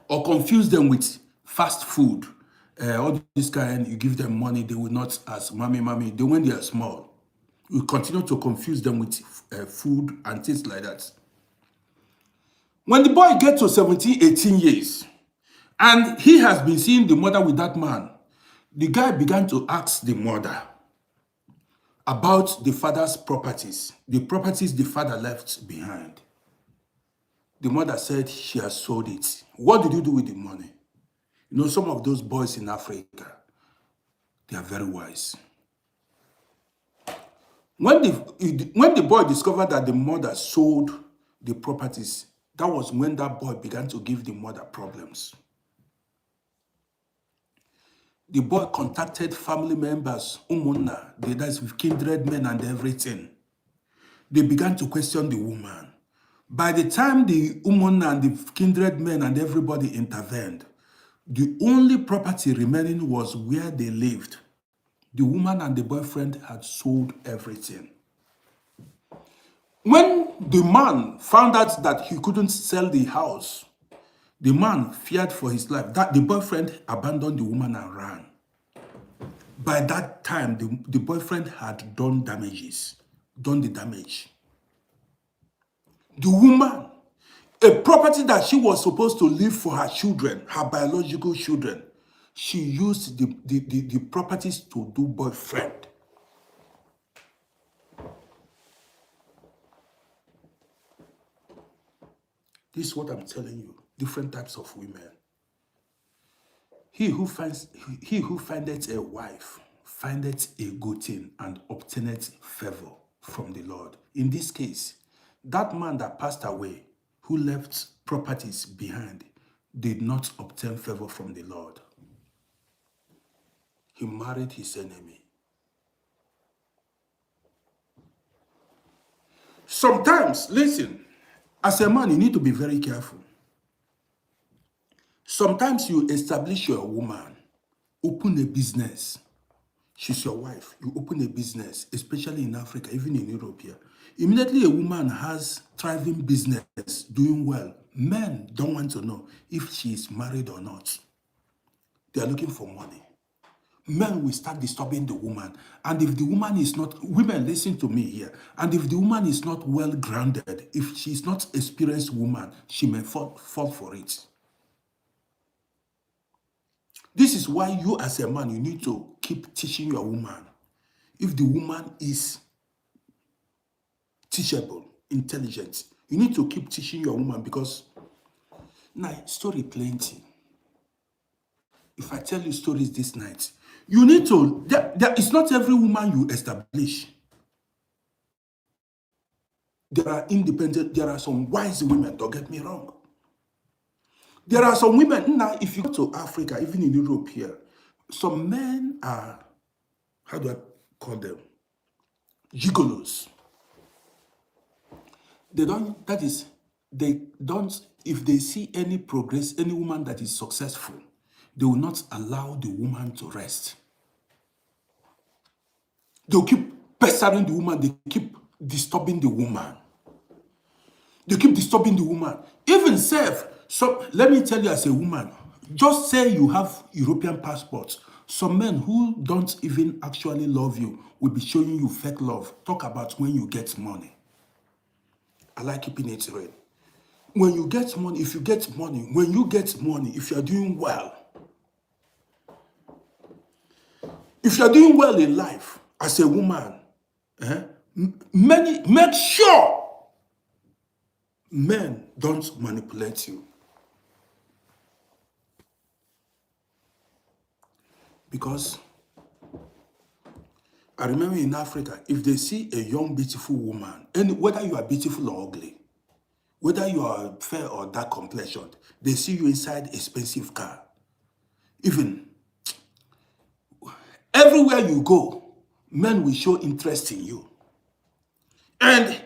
or confuse them with fast food. All this kind, you give them money, they will not ask, mommy, when they are small. You continue to confuse them with food and things like that. When the boy gets to 17, 18 years, and he has been seeing the mother with that man, the guy began to ask the mother about the father's properties, the properties the father left behind. The mother said she has sold it. What did you do with the money? You know, some of those boys in Africa, they are very wise. When the boy discovered that the mother sold the properties, that was when that boy began to give the mother problems. The boy contacted family members, umunna, that's with kindred men and everything. They began to question the woman. By the time the umunna and the kindred men and everybody intervened, the only property remaining was where they lived. The woman and the boyfriend had sold everything. When the man found out that he couldn't sell the house, the man feared for his life. That the boyfriend abandoned the woman and ran. By that time, the boyfriend had done the damage. The woman, a property that she was supposed to leave for her children, her biological children, she used the properties to do boyfriend. This is what I'm telling you. Different types of women. He who findeth a wife, findeth a good thing, and obtaineth favor from the Lord. In this case, that man that passed away, who left properties behind, did not obtain favor from the Lord. He married his enemy. Sometimes, listen, as a man, you need to be very careful. Sometimes you establish your woman, open a business. She's your wife. You open a business, especially in Africa, even in Europe here. Immediately a woman has thriving business, doing well. Men don't want to know if she is married or not. They are looking for money. Men will start disturbing the woman. And if the woman is not, women, listen to me here. And if the woman is not well grounded, if she's not experienced woman, she may fall for it. This is why you as a man, you need to keep teaching your woman. If the woman is teachable, intelligent, you need to keep teaching your woman, because now story plenty. If I tell you stories this night, you need to, it's not every woman you establish. There are independent, there are some wise women, don't get me wrong. There are some women, now if you go to Africa, even in Europe here, some men are, how do I call them? Gigolos. They don't, that is, they don't, if they see any progress, any woman that is successful, they will not allow the woman to rest. They'll keep pestering the woman, they keep disturbing the woman. They keep disturbing the woman. Even self, so let me tell you as a woman, just say you have European passports. Some men who don't even actually love you will be showing you fake love. Talk about when you get money. I like keeping it real. When you get money, if you get money, when you get money, if you're doing well, if you're doing well in life as a woman, make sure men don't manipulate you. Because I remember in Africa, if they see a young, beautiful woman, and whether you are beautiful or ugly, whether you are fair or dark complexioned, they see you inside expensive car. Even everywhere you go, men will show interest in you. And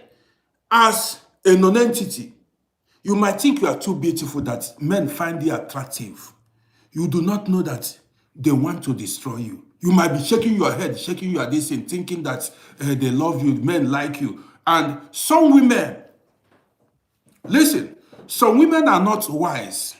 as a non-entity, you might think you are too beautiful that men find you attractive. You do not know that they want to destroy you. You might be shaking your head, shaking your this and thinking that they love you, men like you. And some women, listen, some women are not wise,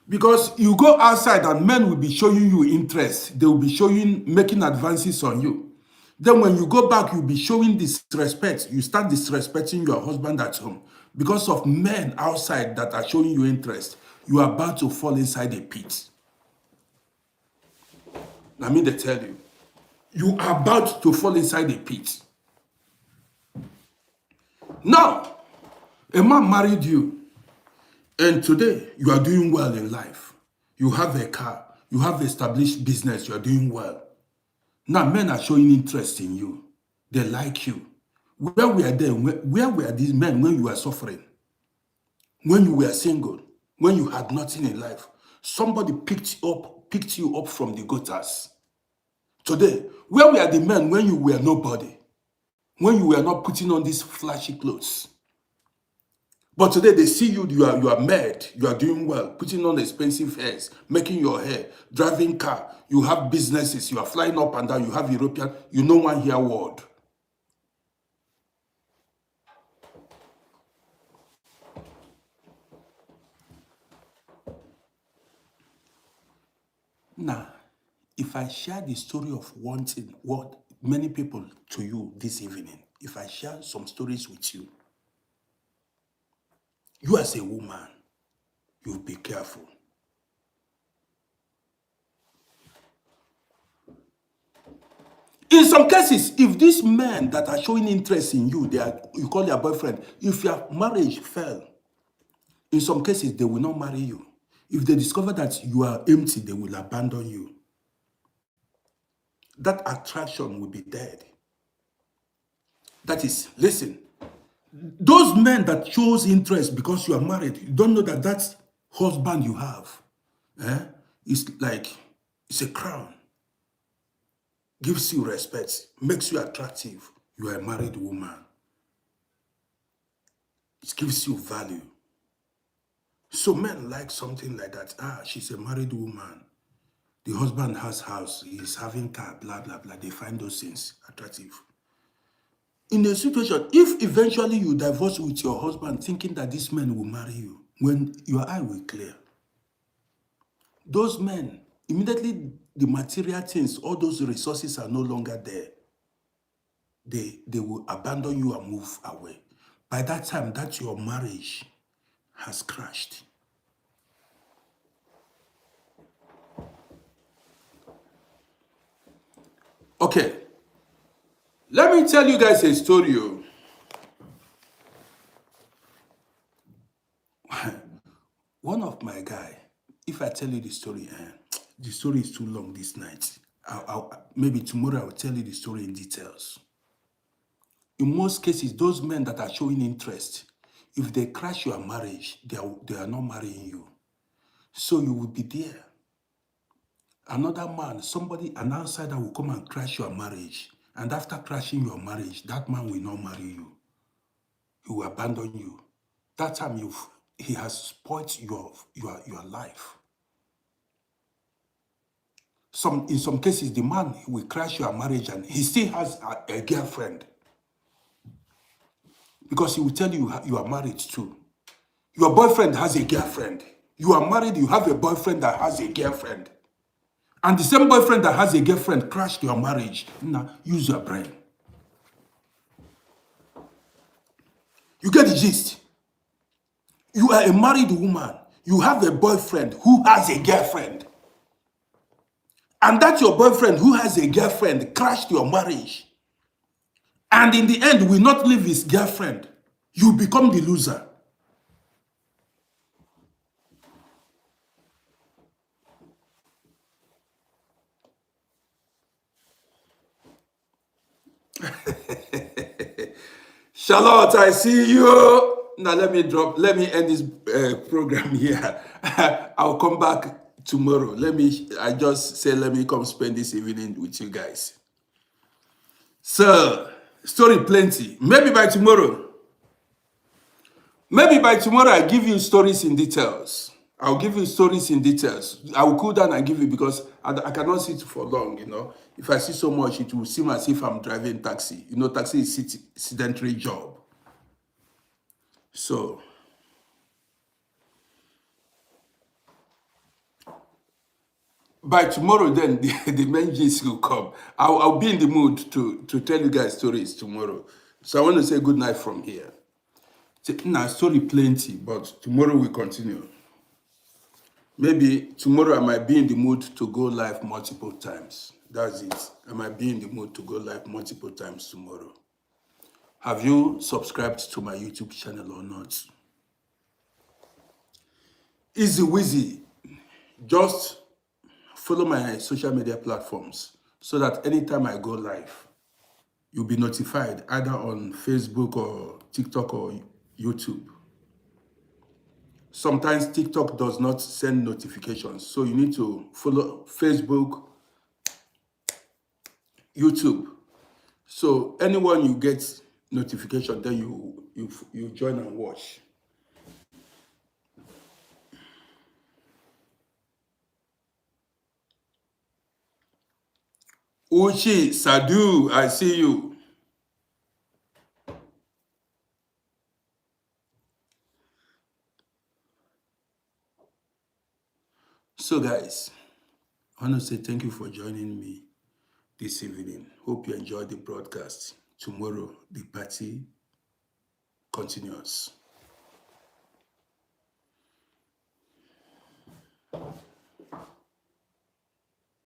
because you go outside and men will be showing you interest. They will be making advances on you. Then when you go back, you'll be showing disrespect. You start disrespecting your husband at home. Because of men outside that are showing you interest, you are about to fall inside a pit. I mean, they tell you, you are about to fall inside a pit. Now, a man married you, and today you are doing well in life. You have a car, you have established business, you are doing well. Now men are showing interest in you. They like you. Where were they? Where were these men when you were suffering? When you were single? When you had nothing in life? Somebody picked you up from the gutters. Today, where were the men when you were nobody? When you were not putting on these flashy clothes? But today they see you, you are mad, you are doing well, putting on expensive hairs, making your hair, driving car, you have businesses, you are flying up and down, you have European, you know one here word. Now, if I share the story of wanting what many people to you this evening, if I share some stories with you, you as a woman, you'll be careful. In some cases, if these men that are showing interest in you, you call their boyfriend, if your marriage fell, in some cases, they will not marry you. If they discover that you are empty, they will abandon you. That attraction will be dead. That is, listen, those men that shows interest because you are married, you don't know that that husband you have is like, it's a crown. Gives you respect, makes you attractive. You are a married woman. It gives you value. So men like something like that. She's a married woman. The husband has house, he's having car, blah, blah, blah. They find those things attractive. In a situation, if eventually you divorce with your husband thinking that this man will marry you, when your eye will clear, those men, immediately the material things, all those resources are no longer there. They will abandon you and move away. By that time, that your marriage has crashed. Okay, let me tell you guys a story. One of my guy, if I tell you the story is too long this night. Maybe tomorrow I'll tell you the story in details. In most cases, those men that are showing interest, if they crash your marriage, they are not marrying you. So you will be there. Another man, an outsider will come and crash your marriage. And after crashing your marriage, that man will not marry you. He will abandon you. That time he has spoiled your life. In some cases, the man will crash your marriage and he still has a girlfriend. Because he will tell you you are married too. Your boyfriend has a girlfriend. You are married, you have a boyfriend that has a girlfriend. And the same boyfriend that has a girlfriend crashed your marriage. Now, use your brain. You get the gist? You are a married woman. You have a boyfriend who has a girlfriend. And that your boyfriend who has a girlfriend crashed your marriage. And in the end, will not leave his girlfriend. You become the loser. Charlotte, I see you. Now let me end this program here. I'll come back tomorrow. Let me come spend this evening with you guys. So, story plenty. Maybe by tomorrow I give you stories in details. I'll give you stories in details. I will cool down and give you because I cannot sit for long, If I see so much, it will seem as if I'm driving taxi. Taxi is sedentary job. So, by tomorrow then, the main gist will come. I'll be in the mood to tell you guys stories tomorrow. So I want to say good night from here. Now, story plenty, but tomorrow we continue. Maybe tomorrow I might be in the mood to go live multiple times. That's it. I might be in the mood to go live multiple times tomorrow. Have you subscribed to my YouTube channel or not? Easy Wheezy. Just follow my social media platforms so that anytime I go live, you'll be notified either on Facebook or TikTok or YouTube. Sometimes TikTok does not send notifications, so you need to follow Facebook, YouTube. So anyone you get notification, then you join and watch. Uchi, Sadu, I see you. So guys, I want to say thank you for joining me this evening. Hope you enjoyed the broadcast. Tomorrow, the party continues.